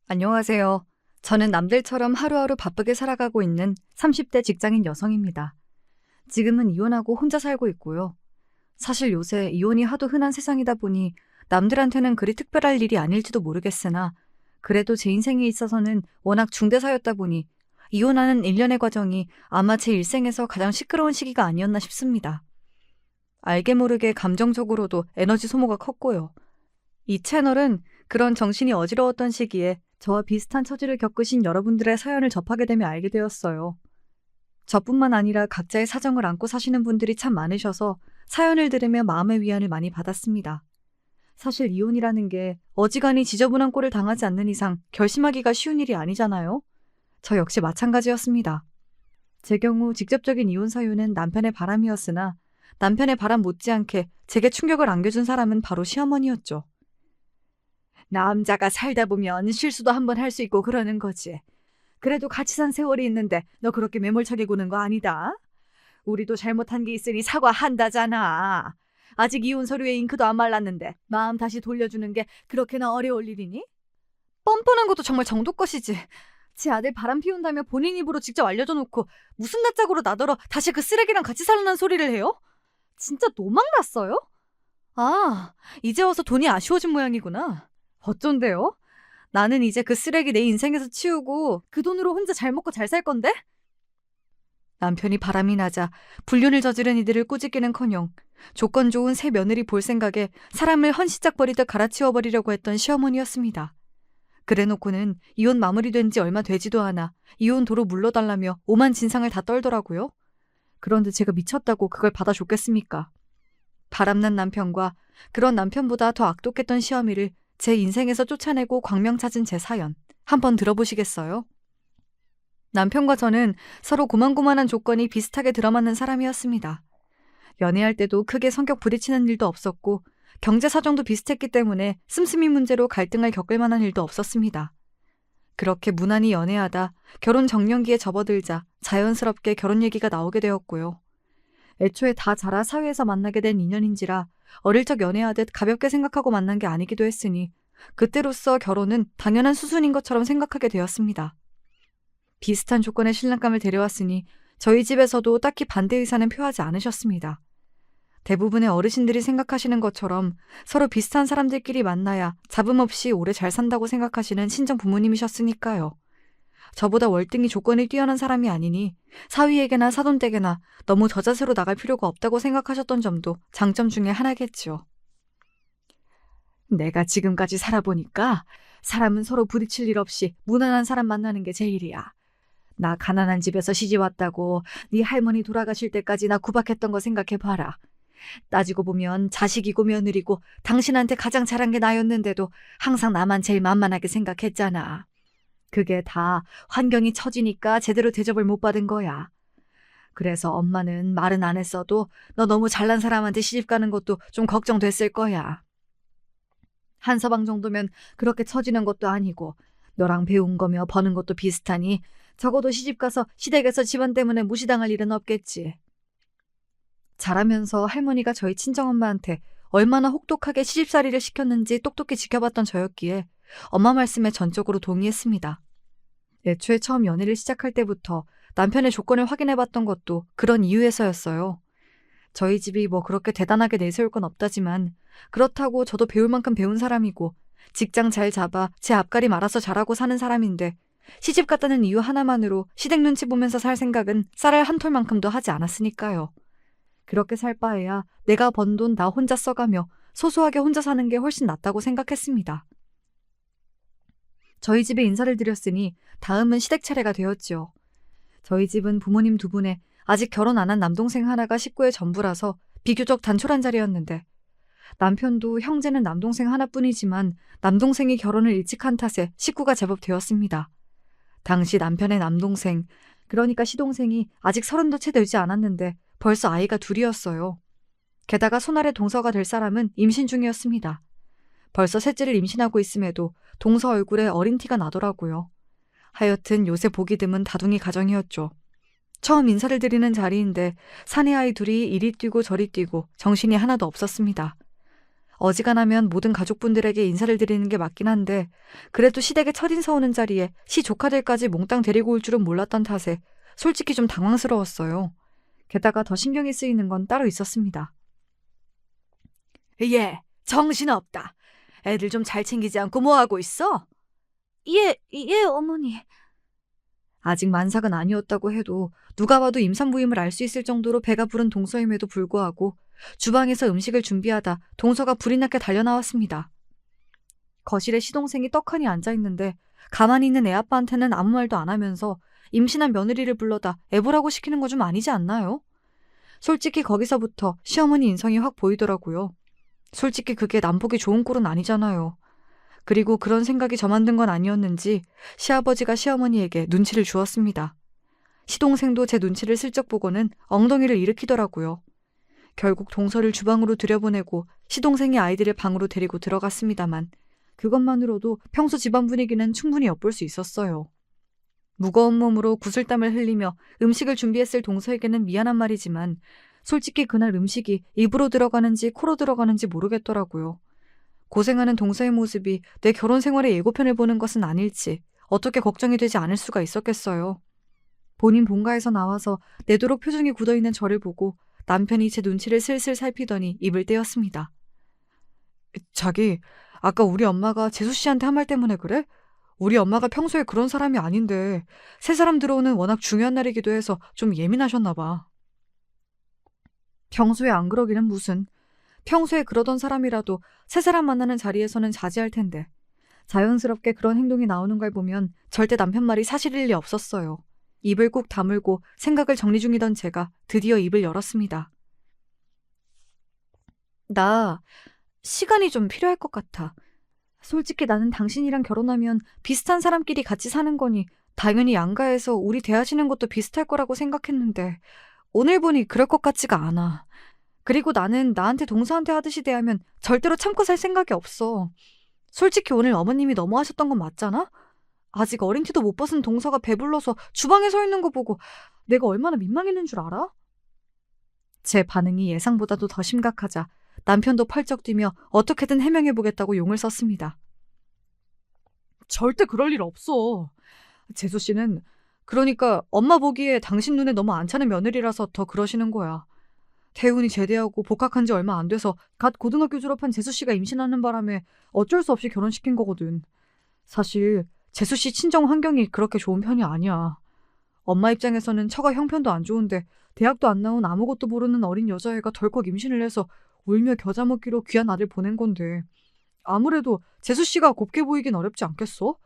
안녕하세요. 저는 남들처럼 하루하루 바쁘게 살아가고 있는 30대 직장인 여성입니다. 지금은 이혼하고 혼자 살고 있고요. 사실 요새 이혼이 하도 흔한 세상이다 보니 남들한테는 그리 특별할 일이 아닐지도 모르겠으나 그래도 제 인생에 있어서는 워낙 중대사였다 보니 이혼하는 일련의 과정이 아마 제 일생에서 가장 시끄러운 시기가 아니었나 싶습니다. 알게 모르게 감정적으로도 에너지 소모가 컸고요. 이 채널은 그런 정신이 어지러웠던 시기에 저와 비슷한 처지를 겪으신 여러분들의 사연을 접하게 되며 알게 되었어요. 저뿐만 아니라 각자의 사정을 안고 사시는 분들이 참 많으셔서 사연을 들으며 마음의 위안을 많이 받았습니다. 사실 이혼이라는 게 어지간히 지저분한 꼴을 당하지 않는 이상 결심하기가 쉬운 일이 아니잖아요. 저 역시 마찬가지였습니다. 제 경우 직접적인 이혼 사유는 남편의 바람이었으나 남편의 바람 못지않게 제게 충격을 안겨준 사람은 바로 시어머니였죠. 남자가 살다 보면 실수도 한번 할 수 있고 그러는 거지. 그래도 같이 산 세월이 있는데 너 그렇게 매몰차게 구는 거 아니다. 우리도 잘못한 게 있으니 사과한다잖아. 아직 이혼 서류에 잉크도 안 말랐는데 마음 다시 돌려주는 게 그렇게나 어려울 일이니? 뻔뻔한 것도 정말 정도 것이지. 제 아들 바람 피운다며 본인 입으로 직접 알려줘 놓고 무슨 낯짝으로 나더러 다시 그 쓰레기랑 같이 살라는 소리를 해요? 진짜 노망났어요? 아, 이제 와서 돈이 아쉬워진 모양이구나. 어쩐데요? 나는 이제 그 쓰레기 내 인생에서 치우고 그 돈으로 혼자 잘 먹고 잘 살 건데? 남편이 바람이 나자 불륜을 저지른 이들을 꾸짖기는커녕 조건 좋은 새 며느리 볼 생각에 사람을 헌시짝 버리듯 갈아치워버리려고 했던 시어머니였습니다. 그래놓고는 이혼 마무리된 지 얼마 되지도 않아 이혼 도로 물러달라며 오만 진상을 다 떨더라고요. 그런데 제가 미쳤다고 그걸 받아줬겠습니까? 바람난 남편과 그런 남편보다 더 악독했던 시어미를 제 인생에서 쫓아내고 광명 찾은 제 사연 한번 들어보시겠어요? 남편과 저는 서로 고만고만한 조건이 비슷하게 들어맞는 사람이었습니다. 연애할 때도 크게 성격 부딪히는 일도 없었고 경제 사정도 비슷했기 때문에 씀씀이 문제로 갈등을 겪을 만한 일도 없었습니다. 그렇게 무난히 연애하다 결혼 정년기에 접어들자 자연스럽게 결혼 얘기가 나오게 되었고요. 애초에 다 자라 사회에서 만나게 된 인연인지라 어릴 적 연애하듯 가볍게 생각하고 만난 게 아니기도 했으니 그때로서 결혼은 당연한 수순인 것처럼 생각하게 되었습니다. 비슷한 조건의 신랑감을 데려왔으니 저희 집에서도 딱히 반대 의사는 표하지 않으셨습니다. 대부분의 어르신들이 생각하시는 것처럼 서로 비슷한 사람들끼리 만나야 잡음 없이 오래 잘 산다고 생각하시는 친정 부모님이셨으니까요. 저보다 월등히 조건이 뛰어난 사람이 아니니 사위에게나 사돈댁에나 너무 저자세로 나갈 필요가 없다고 생각하셨던 점도 장점 중에 하나겠죠. 내가 지금까지 살아보니까 사람은 서로 부딪힐 일 없이 무난한 사람 만나는 게 제일이야. 나 가난한 집에서 시집 왔다고 네 할머니 돌아가실 때까지 나 구박했던 거 생각해봐라. 따지고 보면 자식이고 며느리고 당신한테 가장 잘한 게 나였는데도 항상 나만 제일 만만하게 생각했잖아. 그게 다 환경이 처지니까 제대로 대접을 못 받은 거야. 그래서 엄마는 말은 안 했어도 너 너무 잘난 사람한테 시집 가는 것도 좀 걱정됐을 거야. 한 서방 정도면 그렇게 처지는 것도 아니고 너랑 배운 거며 버는 것도 비슷하니 적어도 시집 가서 시댁에서 집안 때문에 무시당할 일은 없겠지. 자라면서 할머니가 저희 친정엄마한테 얼마나 혹독하게 시집살이를 시켰는지 똑똑히 지켜봤던 저였기에 엄마 말씀에 전적으로 동의했습니다. 애초에 처음 연애를 시작할 때부터 남편의 조건을 확인해봤던 것도 그런 이유에서였어요. 저희 집이 뭐 그렇게 대단하게 내세울 건 없다지만 그렇다고 저도 배울 만큼 배운 사람이고 직장 잘 잡아 제 앞가림 알아서 잘하고 사는 사람인데 시집 갔다는 이유 하나만으로 시댁 눈치 보면서 살 생각은 쌀알 한 톨만큼도 하지 않았으니까요. 그렇게 살 바에야 내가 번 돈 나 혼자 써가며 소소하게 혼자 사는 게 훨씬 낫다고 생각했습니다. 저희 집에 인사를 드렸으니 다음은 시댁 차례가 되었죠. 저희 집은 부모님 두 분에 아직 결혼 안 한 남동생 하나가 식구의 전부라서 비교적 단촐한 자리였는데 남편도 형제는 남동생 하나뿐이지만 남동생이 결혼을 일찍 한 탓에 식구가 제법 되었습니다. 당시 남편의 남동생, 그러니까 시동생이 아직 30도 채 되지 않았는데 벌써 아이가 둘이었어요. 게다가 손아래 동서가 될 사람은 임신 중이었습니다. 벌써 셋째를 임신하고 있음에도 동서 얼굴에 어린 티가 나더라고요. 하여튼 요새 보기 드문 다둥이 가정이었죠. 처음 인사를 드리는 자리인데 사내 아이 둘이 이리 뛰고 저리 뛰고 정신이 하나도 없었습니다. 어지간하면 모든 가족분들에게 인사를 드리는 게 맞긴 한데 그래도 시댁에 첫인사 오는 자리에 시 조카들까지 몽땅 데리고 올 줄은 몰랐던 탓에 솔직히 좀 당황스러웠어요. 게다가 더 신경이 쓰이는 건 따로 있었습니다. 얘, 정신없다. 애들 좀 잘 챙기지 않고 뭐 하고 있어? 예, 어머니. 아직 만삭은 아니었다고 해도 누가 봐도 임산부임을 알 수 있을 정도로 배가 부른 동서임에도 불구하고 주방에서 음식을 준비하다 동서가 불이 나게 달려나왔습니다. 거실에 시동생이 떡하니 앉아있는데 가만히 있는 애아빠한테는 아무 말도 안 하면서 임신한 며느리를 불러다 애보라고 시키는 거 좀 아니지 않나요? 솔직히 거기서부터 시어머니 인성이 확 보이더라고요. 솔직히 그게 남보기 좋은 꼴은 아니잖아요. 그리고 그런 생각이 저만 든 건 아니었는지 시아버지가 시어머니에게 눈치를 주었습니다. 시동생도 제 눈치를 슬쩍 보고는 엉덩이를 일으키더라고요. 결국 동서를 주방으로 들여보내고 시동생이 아이들을 방으로 데리고 들어갔습니다만 그것만으로도 평소 집안 분위기는 충분히 엿볼 수 있었어요. 무거운 몸으로 구슬땀을 흘리며 음식을 준비했을 동서에게는 미안한 말이지만 솔직히 그날 음식이 입으로 들어가는지 코로 들어가는지 모르겠더라고요. 고생하는 동서의 모습이 내 결혼 생활의 예고편을 보는 것은 아닐지 어떻게 걱정이 되지 않을 수가 있었겠어요. 본인 본가에서 나와서 내도록 표정이 굳어있는 저를 보고 남편이 제 눈치를 슬슬 살피더니 입을 떼었습니다. 자기, 아까 우리 엄마가 재수 씨한테 한 말 때문에 그래? 우리 엄마가 평소에 그런 사람이 아닌데 새 사람 들어오는 워낙 중요한 날이기도 해서 좀 예민하셨나 봐. 평소에 안 그러기는 무슨. 평소에 그러던 사람이라도 새 사람 만나는 자리에서는 자제할 텐데 자연스럽게 그런 행동이 나오는 걸 보면 절대 남편 말이 사실일 리 없었어요. 입을 꾹 다물고 생각을 정리 중이던 제가 드디어 입을 열었습니다. 나 시간이 좀 필요할 것 같아. 솔직히 나는 당신이랑 결혼하면 비슷한 사람끼리 같이 사는 거니 당연히 양가에서 우리 대하시는 것도 비슷할 거라고 생각했는데 오늘 보니 그럴 것 같지가 않아. 그리고 나는 나한테 동서한테 하듯이 대하면 절대로 참고 살 생각이 없어. 솔직히 오늘 어머님이 너무하셨던 건 맞잖아? 아직 어린 티도 못 벗은 동서가 배불러서 주방에 서 있는 거 보고 내가 얼마나 민망했는 줄 알아? 제 반응이 예상보다도 더 심각하자 남편도 펄쩍 뛰며 어떻게든 해명해보겠다고 용을 썼습니다. 절대 그럴 일 없어. 재수 씨는 그러니까 엄마 보기에 당신 눈에 너무 안 차는 며느리라서 더 그러시는 거야. 태훈이 제대하고 복학한 지 얼마 안 돼서 갓 고등학교 졸업한 재수 씨가 임신하는 바람에 어쩔 수 없이 결혼시킨 거거든. 사실 재수 씨 친정 환경이 그렇게 좋은 편이 아니야. 엄마 입장에서는 처가 형편도 안 좋은데 대학도 안 나온 아무것도 모르는 어린 여자애가 덜컥 임신을 해서 울며 겨자 먹기로 귀한 아들 보낸 건데 아무래도 재수 씨가 곱게 보이긴 어렵지 않겠어?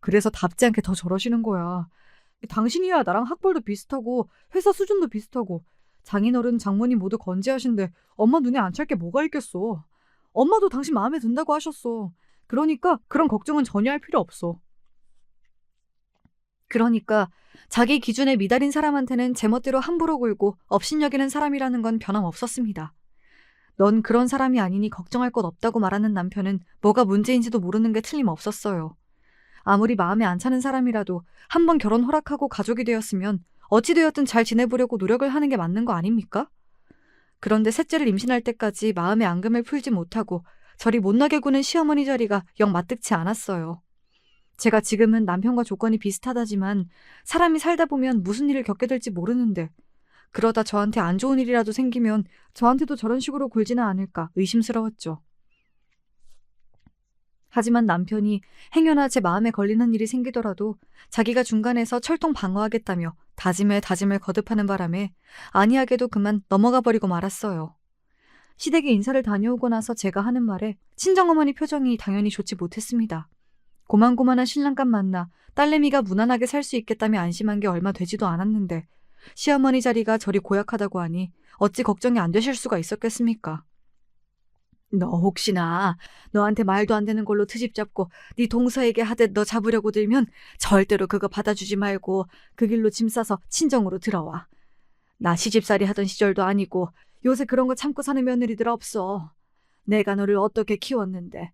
그래서 답지 않게 더 저러시는 거야. 당신이야 나랑 학벌도 비슷하고 회사 수준도 비슷하고 장인어른 장모님 모두 건재하신데 엄마 눈에 안 찰 게 뭐가 있겠어. 엄마도 당신 마음에 든다고 하셨어. 그러니까 그런 걱정은 전혀 할 필요 없어. 그러니까 자기 기준에 미달인 사람한테는 제멋대로 함부로 굴고 업신여기는 사람이라는 건 변함없었습니다. 넌 그런 사람이 아니니 걱정할 것 없다고 말하는 남편은 뭐가 문제인지도 모르는 게 틀림없었어요. 아무리 마음에 안 차는 사람이라도 한번 결혼 허락하고 가족이 되었으면 어찌되었든 잘 지내보려고 노력을 하는 게 맞는 거 아닙니까? 그런데 셋째를 임신할 때까지 마음의 앙금을 풀지 못하고 저리 못나게 구는 시어머니 자리가 영 마뜩치 않았어요. 제가 지금은 남편과 조건이 비슷하다지만 사람이 살다 보면 무슨 일을 겪게 될지 모르는데 그러다 저한테 안 좋은 일이라도 생기면 저한테도 저런 식으로 굴지는 않을까 의심스러웠죠. 하지만 남편이 행여나 제 마음에 걸리는 일이 생기더라도 자기가 중간에서 철통 방어하겠다며 다짐에 다짐을 거듭하는 바람에 안이하게도 그만 넘어가 버리고 말았어요. 시댁에 인사를 다녀오고 나서 제가 하는 말에 친정어머니 표정이 당연히 좋지 못했습니다. 고만고만한 신랑감 만나 딸내미가 무난하게 살 수 있겠다며 안심한 게 얼마 되지도 않았는데 시어머니 자리가 저리 고약하다고 하니 어찌 걱정이 안 되실 수가 있었겠습니까? 너 혹시나 너한테 말도 안 되는 걸로 트집 잡고 네 동서에게 하듯 너 잡으려고 들면 절대로 그거 받아주지 말고 그 길로 짐 싸서 친정으로 들어와. 나 시집살이 하던 시절도 아니고 요새 그런 거 참고 사는 며느리들 없어. 내가 너를 어떻게 키웠는데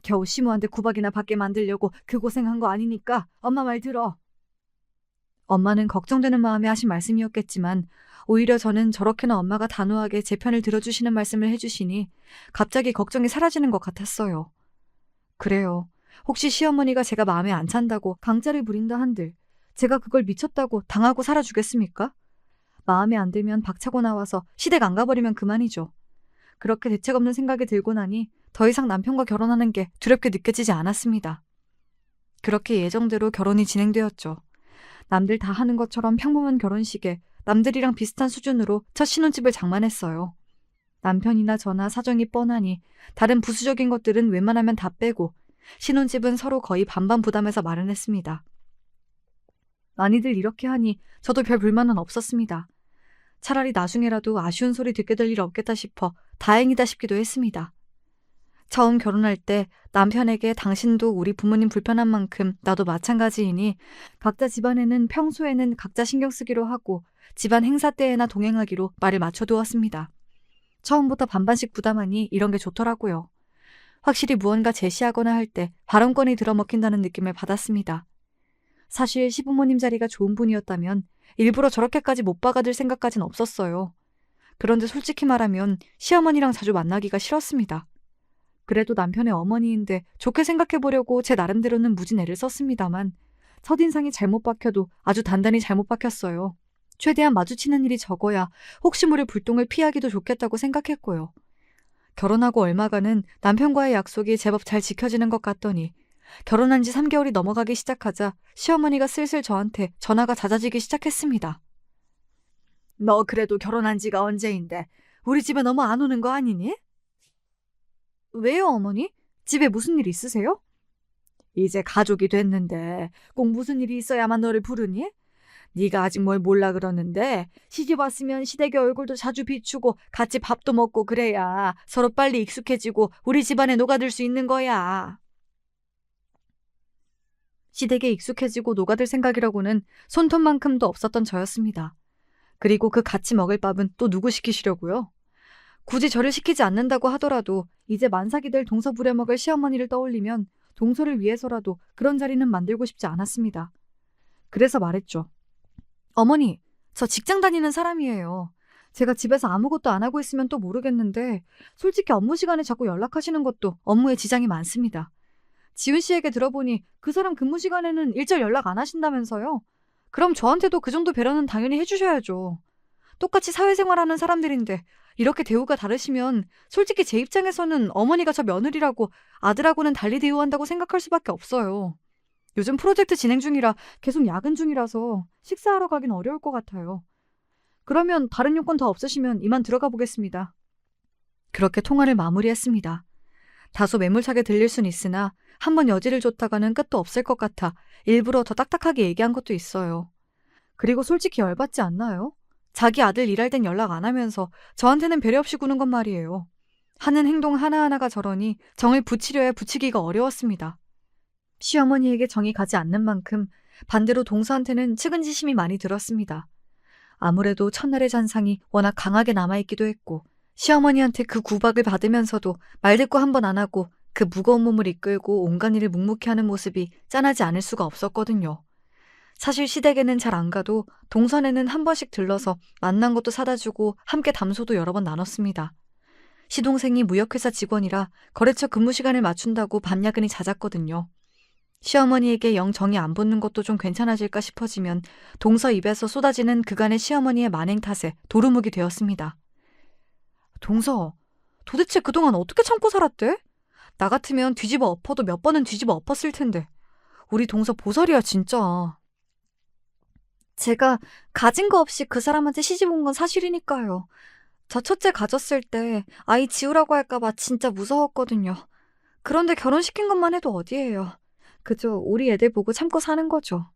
겨우 시모한테 구박이나 받게 만들려고 그 고생한 거 아니니까 엄마 말 들어. 엄마는 걱정되는 마음에 하신 말씀이었겠지만 오히려 저는 저렇게나 엄마가 단호하게 제 편을 들어주시는 말씀을 해주시니 갑자기 걱정이 사라지는 것 같았어요. 그래요. 혹시 시어머니가 제가 마음에 안 찬다고 강짜를 부린다 한들 제가 그걸 미쳤다고 당하고 살아주겠습니까? 마음에 안 들면 박차고 나와서 시댁 안 가버리면 그만이죠. 그렇게 대책 없는 생각이 들고 나니 더 이상 남편과 결혼하는 게 두렵게 느껴지지 않았습니다. 그렇게 예정대로 결혼이 진행되었죠. 남들 다 하는 것처럼 평범한 결혼식에 남들이랑 비슷한 수준으로 첫 신혼집을 장만했어요. 남편이나 저나 사정이 뻔하니 다른 부수적인 것들은 웬만하면 다 빼고 신혼집은 서로 거의 반반 부담해서 마련했습니다. 많이들 이렇게 하니 저도 별 불만은 없었습니다. 차라리 나중에라도 아쉬운 소리 듣게 될 일 없겠다 싶어 다행이다 싶기도 했습니다. 처음 결혼할 때 남편에게 당신도 우리 부모님 불편한 만큼 나도 마찬가지이니 각자 집안에는 평소에는 각자 신경 쓰기로 하고 집안 행사 때에나 동행하기로 말을 맞춰두었습니다. 처음부터 반반씩 부담하니 이런 게 좋더라고요. 확실히 무언가 제시하거나 할 때 발언권이 들어먹힌다는 느낌을 받았습니다. 사실 시부모님 자리가 좋은 분이었다면 일부러 저렇게까지 못 박아둘 생각까진 없었어요. 그런데 솔직히 말하면 시어머니랑 자주 만나기가 싫었습니다. 그래도 남편의 어머니인데 좋게 생각해보려고 제 나름대로는 무진 애를 썼습니다만 첫인상이 잘못 박혀도 아주 단단히 잘못 박혔어요. 최대한 마주치는 일이 적어야 혹시 모를 불똥을 피하기도 좋겠다고 생각했고요. 결혼하고 얼마간은 남편과의 약속이 제법 잘 지켜지는 것 같더니 결혼한 지 3개월이 넘어가기 시작하자 시어머니가 슬슬 저한테 전화가 잦아지기 시작했습니다. 너 그래도 결혼한 지가 언제인데 우리 집에 너무 안 오는 거 아니니? 왜요, 어머니? 집에 무슨 일 있으세요? 이제 가족이 됐는데 꼭 무슨 일이 있어야만 너를 부르니? 네가 아직 뭘 몰라 그러는데 시집 왔으면 시댁의 얼굴도 자주 비추고 같이 밥도 먹고 그래야 서로 빨리 익숙해지고 우리 집안에 녹아들 수 있는 거야. 시댁에 익숙해지고 녹아들 생각이라고는 손톱만큼도 없었던 저였습니다. 그리고 그 같이 먹을 밥은 또 누구 시키시려고요? 굳이 저를 시키지 않는다고 하더라도 이제 만삭이 될 동서 부려먹을 시어머니를 떠올리면 동서를 위해서라도 그런 자리는 만들고 싶지 않았습니다. 그래서 말했죠. 어머니, 저 직장 다니는 사람이에요. 제가 집에서 아무것도 안 하고 있으면 또 모르겠는데 솔직히 업무 시간에 자꾸 연락하시는 것도 업무에 지장이 많습니다. 지훈 씨에게 들어보니 그 사람 근무 시간에는 일절 연락 안 하신다면서요? 그럼 저한테도 그 정도 배려는 당연히 해주셔야죠. 똑같이 사회생활하는 사람들인데 이렇게 대우가 다르시면 솔직히 제 입장에서는 어머니가 저 며느리라고 아들하고는 달리 대우한다고 생각할 수밖에 없어요. 요즘 프로젝트 진행 중이라 계속 야근 중이라서 식사하러 가긴 어려울 것 같아요. 그러면 다른 요건 더 없으시면 이만 들어가 보겠습니다. 그렇게 통화를 마무리했습니다. 다소 매몰차게 들릴 순 있으나 한번 여지를 줬다가는 끝도 없을 것 같아 일부러 더 딱딱하게 얘기한 것도 있어요. 그리고 솔직히 열받지 않나요? 자기 아들 일할 땐 연락 안 하면서 저한테는 배려 없이 구는 건 말이에요. 하는 행동 하나하나가 저러니 정을 붙이려야 붙이기가 어려웠습니다. 시어머니에게 정이 가지 않는 만큼 반대로 동서한테는 측은지심이 많이 들었습니다. 아무래도 첫날의 잔상이 워낙 강하게 남아있기도 했고 시어머니한테 그 구박을 받으면서도 말대꾸 한 번 안 하고 그 무거운 몸을 이끌고 온갖 일을 묵묵히 하는 모습이 짠하지 않을 수가 없었거든요. 사실 시댁에는 잘 안 가도 동선에는 한 번씩 들러서 만난 것도 사다 주고 함께 담소도 여러 번 나눴습니다. 시동생이 무역회사 직원이라 거래처 근무 시간을 맞춘다고 밤 야근이 잦았거든요. 시어머니에게 영 정이 안 붙는 것도 좀 괜찮아질까 싶어지면 동서 입에서 쏟아지는 그간의 시어머니의 만행 탓에 도루묵이 되었습니다. 동서, 도대체 그동안 어떻게 참고 살았대? 나 같으면 뒤집어 엎어도 몇 번은 뒤집어 엎었을 텐데. 우리 동서 보살이야 진짜. 제가 가진 거 없이 그 사람한테 시집 온 건 사실이니까요. 저 첫째 가졌을 때 아이 지우라고 할까봐 진짜 무서웠거든요. 그런데 결혼시킨 것만 해도 어디예요. 그저 우리 애들 보고 참고 사는 거죠.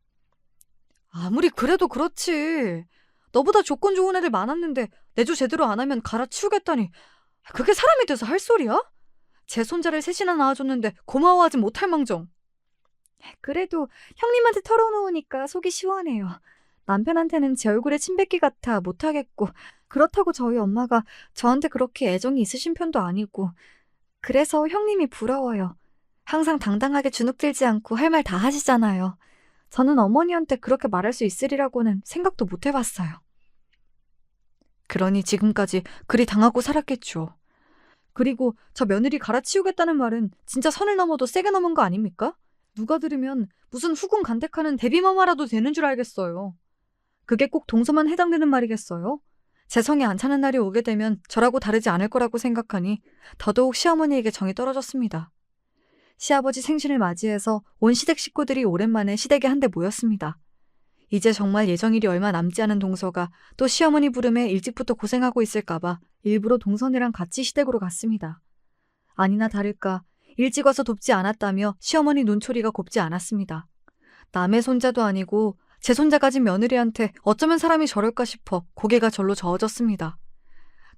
아무리 그래도 그렇지. 너보다 조건 좋은 애들 많았는데 내조 제대로 안 하면 갈아치우겠다니. 그게 사람이 돼서 할 소리야? 제 손자를 셋이나 낳아줬는데 고마워하지 못할 망정. 그래도 형님한테 털어놓으니까 속이 시원해요. 남편한테는 제 얼굴에 침 뱉기 같아 못하겠고 그렇다고 저희 엄마가 저한테 그렇게 애정이 있으신 편도 아니고 그래서 형님이 부러워요. 항상 당당하게 주눅들지 않고 할 말 다 하시잖아요. 저는 어머니한테 그렇게 말할 수 있으리라고는 생각도 못 해봤어요. 그러니 지금까지 그리 당하고 살았겠죠. 그리고 저 며느리 갈아치우겠다는 말은 진짜 선을 넘어도 세게 넘은 거 아닙니까? 누가 들으면 무슨 후궁 간택하는 데뷔마마라도 되는 줄 알겠어요. 그게 꼭 동서만 해당되는 말이겠어요? 제 성에 안 차는 날이 오게 되면 저라고 다르지 않을 거라고 생각하니 더더욱 시어머니에게 정이 떨어졌습니다. 시아버지 생신을 맞이해서 온 시댁 식구들이 오랜만에 시댁에 한데 모였습니다. 이제 정말 예정일이 얼마 남지 않은 동서가 또 시어머니 부름에 일찍부터 고생하고 있을까봐 일부러 동선이랑 같이 시댁으로 갔습니다. 아니나 다를까 일찍 와서 돕지 않았다며 시어머니 눈초리가 곱지 않았습니다. 남의 손자도 아니고 제 손자 가진 며느리한테 어쩌면 사람이 저럴까 싶어 고개가 절로 저어졌습니다.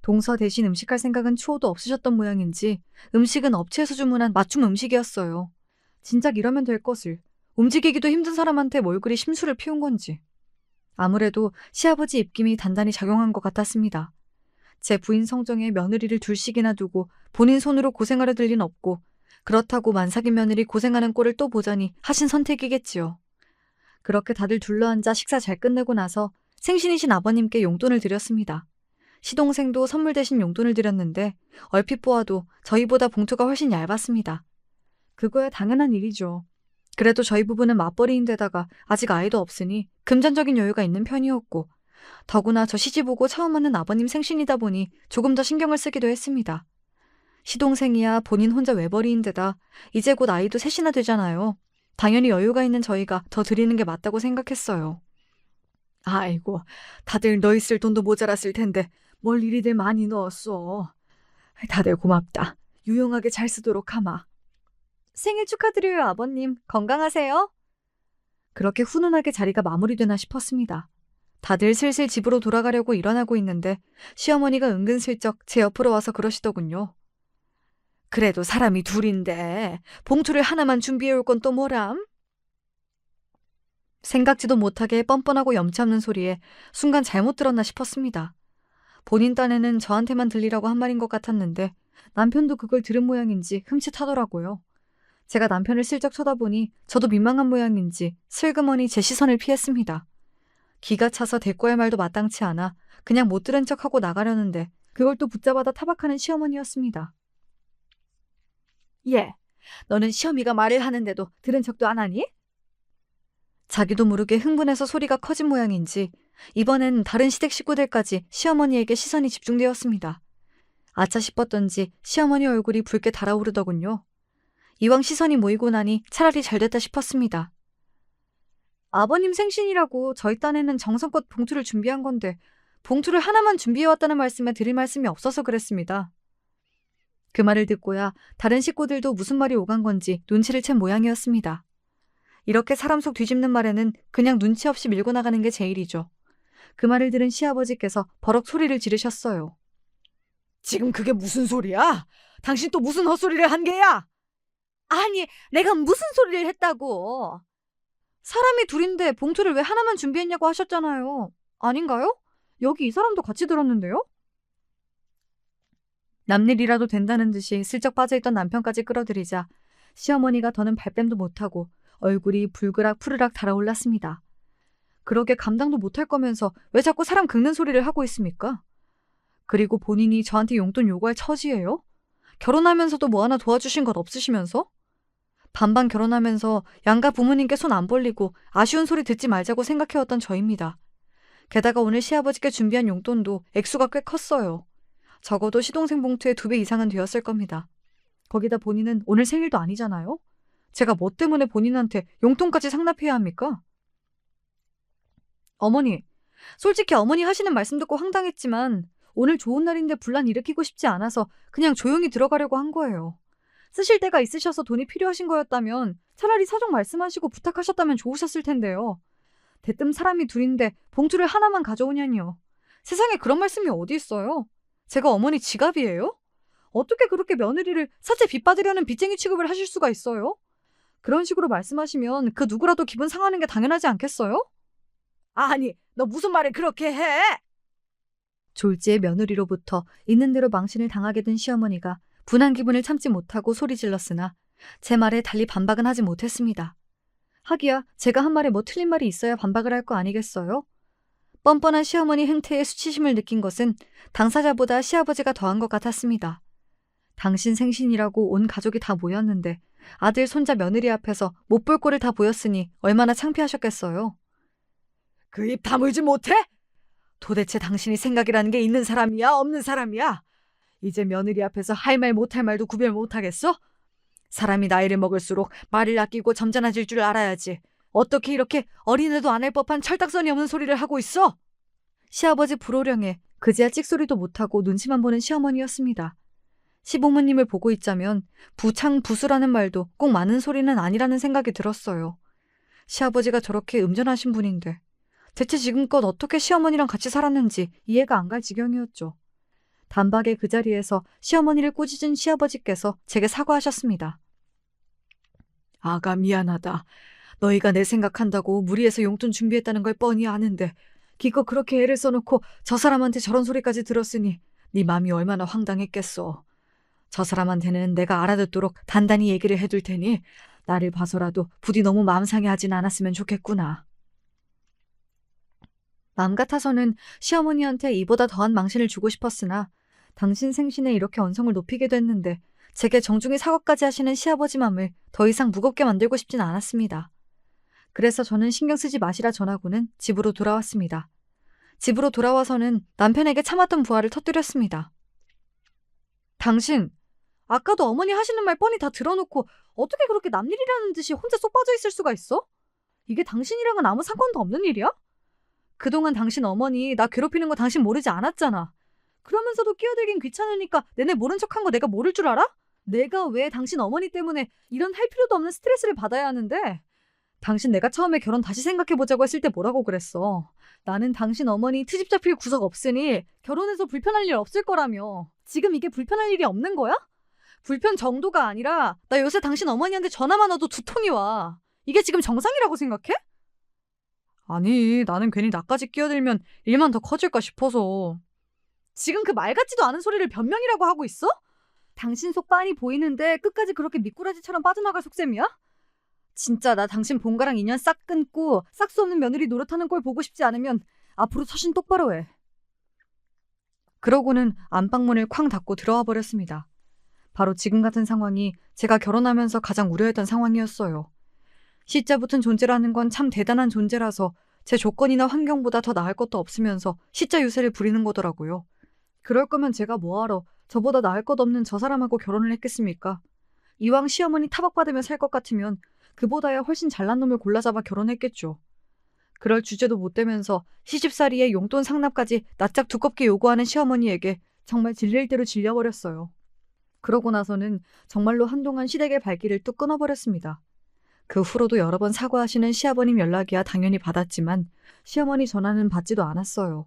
동서 대신 음식할 생각은 추호도 없으셨던 모양인지 음식은 업체에서 주문한 맞춤 음식이었어요. 진작 이러면 될 것을 움직이기도 힘든 사람한테 뭘 그리 심술을 피운 건지. 아무래도 시아버지 입김이 단단히 작용한 것 같았습니다. 제 부인 성정에 며느리를 둘씩이나 두고 본인 손으로 고생하려 들 리는 없고 그렇다고 만삭인 며느리 고생하는 꼴을 또 보자니 하신 선택이겠지요. 그렇게 다들 둘러앉아 식사 잘 끝내고 나서 생신이신 아버님께 용돈을 드렸습니다. 시동생도 선물 대신 용돈을 드렸는데 얼핏 보아도 저희보다 봉투가 훨씬 얇았습니다. 그거야 당연한 일이죠. 그래도 저희 부부는 맞벌이인데다가 아직 아이도 없으니 금전적인 여유가 있는 편이었고 더구나 저 시집오고 처음 하는 아버님 생신이다 보니 조금 더 신경을 쓰기도 했습니다. 시동생이야 본인 혼자 외벌이인데다 이제 곧 아이도 셋이나 되잖아요. 당연히 여유가 있는 저희가 더 드리는 게 맞다고 생각했어요. 아이고, 다들 너 있을 돈도 모자랐을 텐데 뭘 이리들 많이 넣었어. 다들 고맙다. 유용하게 잘 쓰도록 하마. 생일 축하드려요, 아버님. 건강하세요. 그렇게 훈훈하게 자리가 마무리되나 싶었습니다. 다들 슬슬 집으로 돌아가려고 일어나고 있는데 시어머니가 은근슬쩍 제 옆으로 와서 그러시더군요. 그래도 사람이 둘인데 봉투를 하나만 준비해올 건 또 뭐람? 생각지도 못하게 뻔뻔하고 염치 없는 소리에 순간 잘못 들었나 싶었습니다. 본인 딴에는 저한테만 들리라고 한 말인 것 같았는데 남편도 그걸 들은 모양인지 흠칫하더라고요. 제가 남편을 슬쩍 쳐다보니 저도 민망한 모양인지 슬그머니 제 시선을 피했습니다. 기가 차서 대꾸할 말도 마땅치 않아 그냥 못 들은 척하고 나가려는데 그걸 또 붙잡아다 타박하는 시어머니였습니다. 예, 너는 시어미가 말을 하는데도 들은 척도 안 하니? 자기도 모르게 흥분해서 소리가 커진 모양인지 이번엔 다른 시댁 식구들까지 시어머니에게 시선이 집중되었습니다. 아차 싶었던지 시어머니 얼굴이 붉게 달아오르더군요. 이왕 시선이 모이고 나니 차라리 잘됐다 싶었습니다. 아버님 생신이라고 저희 딴에는 정성껏 봉투를 준비한 건데 봉투를 하나만 준비해왔다는 말씀에 드릴 말씀이 없어서 그랬습니다. 그 말을 듣고야 다른 식구들도 무슨 말이 오간 건지 눈치를 챈 모양이었습니다. 이렇게 사람 속 뒤집는 말에는 그냥 눈치 없이 밀고 나가는 게 제일이죠. 그 말을 들은 시아버지께서 버럭 소리를 지르셨어요. 지금 그게 무슨 소리야? 당신 또 무슨 헛소리를 한 게야? 아니, 내가 무슨 소리를 했다고. 사람이 둘인데 봉투를 왜 하나만 준비했냐고 하셨잖아요. 아닌가요? 여기 이 사람도 같이 들었는데요? 남일이라도 된다는 듯이 슬쩍 빠져있던 남편까지 끌어들이자 시어머니가 더는 발뺌도 못하고 얼굴이 불그락 푸르락 달아올랐습니다. 그러게 감당도 못할 거면서 왜 자꾸 사람 긁는 소리를 하고 있습니까? 그리고 본인이 저한테 용돈 요구할 처지예요? 결혼하면서도 뭐 하나 도와주신 것 없으시면서? 반반 결혼하면서 양가 부모님께 손 안 벌리고 아쉬운 소리 듣지 말자고 생각해왔던 저입니다. 게다가 오늘 시아버지께 준비한 용돈도 액수가 꽤 컸어요. 적어도 시동생 봉투의 2배 이상은 되었을 겁니다. 거기다 본인은 오늘 생일도 아니잖아요? 제가 뭐 때문에 본인한테 용돈까지 상납해야 합니까? 어머니, 솔직히 어머니 하시는 말씀 듣고 황당했지만 오늘 좋은 날인데 분란 일으키고 싶지 않아서 그냥 조용히 들어가려고 한 거예요. 쓰실 데가 있으셔서 돈이 필요하신 거였다면 차라리 사정 말씀하시고 부탁하셨다면 좋으셨을 텐데요. 대뜸 사람이 둘인데 봉투를 하나만 가져오냐니요. 세상에 그런 말씀이 어디 있어요? 제가 어머니 지갑이에요? 어떻게 그렇게 며느리를 사채 빚 받으려는 빚쟁이 취급을 하실 수가 있어요? 그런 식으로 말씀하시면 그 누구라도 기분 상하는 게 당연하지 않겠어요? 아니, 너 무슨 말을 그렇게 해? 졸지의 며느리로부터 있는 대로 망신을 당하게 된 시어머니가 분한 기분을 참지 못하고 소리 질렀으나 제 말에 달리 반박은 하지 못했습니다. 하기야 제가 한 말에 뭐 틀린 말이 있어야 반박을 할 거 아니겠어요? 뻔뻔한 시어머니 행태에 수치심을 느낀 것은 당사자보다 시아버지가 더한 것 같았습니다. 당신 생신이라고 온 가족이 다 모였는데 아들, 손자, 며느리 앞에서 못 볼 꼴을 다 보였으니 얼마나 창피하셨겠어요. 그 입 다물지 못해? 도대체 당신이 생각이라는 게 있는 사람이야, 없는 사람이야? 이제 며느리 앞에서 할 말 못할 말도 구별 못하겠어? 사람이 나이를 먹을수록 말을 아끼고 점잖아질 줄 알아야지. 어떻게 이렇게 어린애도 안 할 법한 철딱서니 없는 소리를 하고 있어? 시아버지 불호령에 그제야 찍소리도 못하고 눈치만 보는 시어머니였습니다. 시부모님을 보고 있자면 부창부수라는 말도 꼭 많은 소리는 아니라는 생각이 들었어요. 시아버지가 저렇게 음전하신 분인데 대체 지금껏 어떻게 시어머니랑 같이 살았는지 이해가 안 갈 지경이었죠. 단박에 그 자리에서 시어머니를 꾸짖은 시아버지께서 제게 사과하셨습니다. 아가 미안하다. 너희가 내 생각한다고 무리해서 용돈 준비했다는 걸 뻔히 아는데 기껏 그렇게 애를 써놓고 저 사람한테 저런 소리까지 들었으니 네 맘이 얼마나 황당했겠어. 저 사람한테는 내가 알아듣도록 단단히 얘기를 해둘 테니 나를 봐서라도 부디 너무 마음 상해하진 않았으면 좋겠구나. 마음 같아서는 시어머니한테 이보다 더한 망신을 주고 싶었으나 당신 생신에 이렇게 언성을 높이게 됐는데 제게 정중히 사과까지 하시는 시아버지 맘을 더 이상 무겁게 만들고 싶진 않았습니다. 그래서 저는 신경 쓰지 마시라 전하고는 집으로 돌아왔습니다. 집으로 돌아와서는 남편에게 참았던 부하를 터뜨렸습니다. 당신, 아까도 어머니 하시는 말 뻔히 다 들어놓고 어떻게 그렇게 남일이라는 듯이 혼자 쏙 빠져 있을 수가 있어? 이게 당신이랑은 아무 상관도 없는 일이야? 그동안 당신 어머니 나 괴롭히는 거 당신 모르지 않았잖아. 그러면서도 끼어들긴 귀찮으니까 내내 모른 척한 거 내가 모를 줄 알아? 내가 왜 당신 어머니 때문에 이런 할 필요도 없는 스트레스를 받아야 하는데? 당신 내가 처음에 결혼 다시 생각해보자고 했을 때 뭐라고 그랬어? 나는 당신 어머니 트집 잡힐 구석 없으니 결혼해서 불편할 일 없을 거라며. 지금 이게 불편할 일이 없는 거야? 불편 정도가 아니라 나 요새 당신 어머니한테 전화만 와도 두통이 와. 이게 지금 정상이라고 생각해? 아니, 나는 괜히 나까지 끼어들면 일만 더 커질까 싶어서. 지금 그 말 같지도 않은 소리를 변명이라고 하고 있어? 당신 속 빤히 보이는데 끝까지 그렇게 미꾸라지처럼 빠져나갈 속셈이야? 진짜 나 당신 본가랑 인연 싹 끊고 싹 수 없는 며느리 노릇하는 꼴 보고 싶지 않으면 앞으로 처신 똑바로 해. 그러고는 안방문을 쾅 닫고 들어와 버렸습니다. 바로 지금 같은 상황이 제가 결혼하면서 가장 우려했던 상황이었어요. 시자 붙은 존재라는 건 참 대단한 존재라서 제 조건이나 환경보다 더 나을 것도 없으면서 시자 유세를 부리는 거더라고요. 그럴 거면 제가 뭐하러 저보다 나을 것 없는 저 사람하고 결혼을 했겠습니까? 이왕 시어머니 타박받으며 살 것 같으면 그보다야 훨씬 잘난 놈을 골라잡아 결혼했겠죠. 그럴 주제도 못 되면서 시집살이에 용돈 상납까지 낯짝 두껍게 요구하는 시어머니에게 정말 질릴 대로 질려버렸어요. 그러고 나서는 정말로 한동안 시댁의 발길을 뚝 끊어버렸습니다. 그 후로도 여러 번 사과하시는 시아버님 연락이야 당연히 받았지만 시어머니 전화는 받지도 않았어요.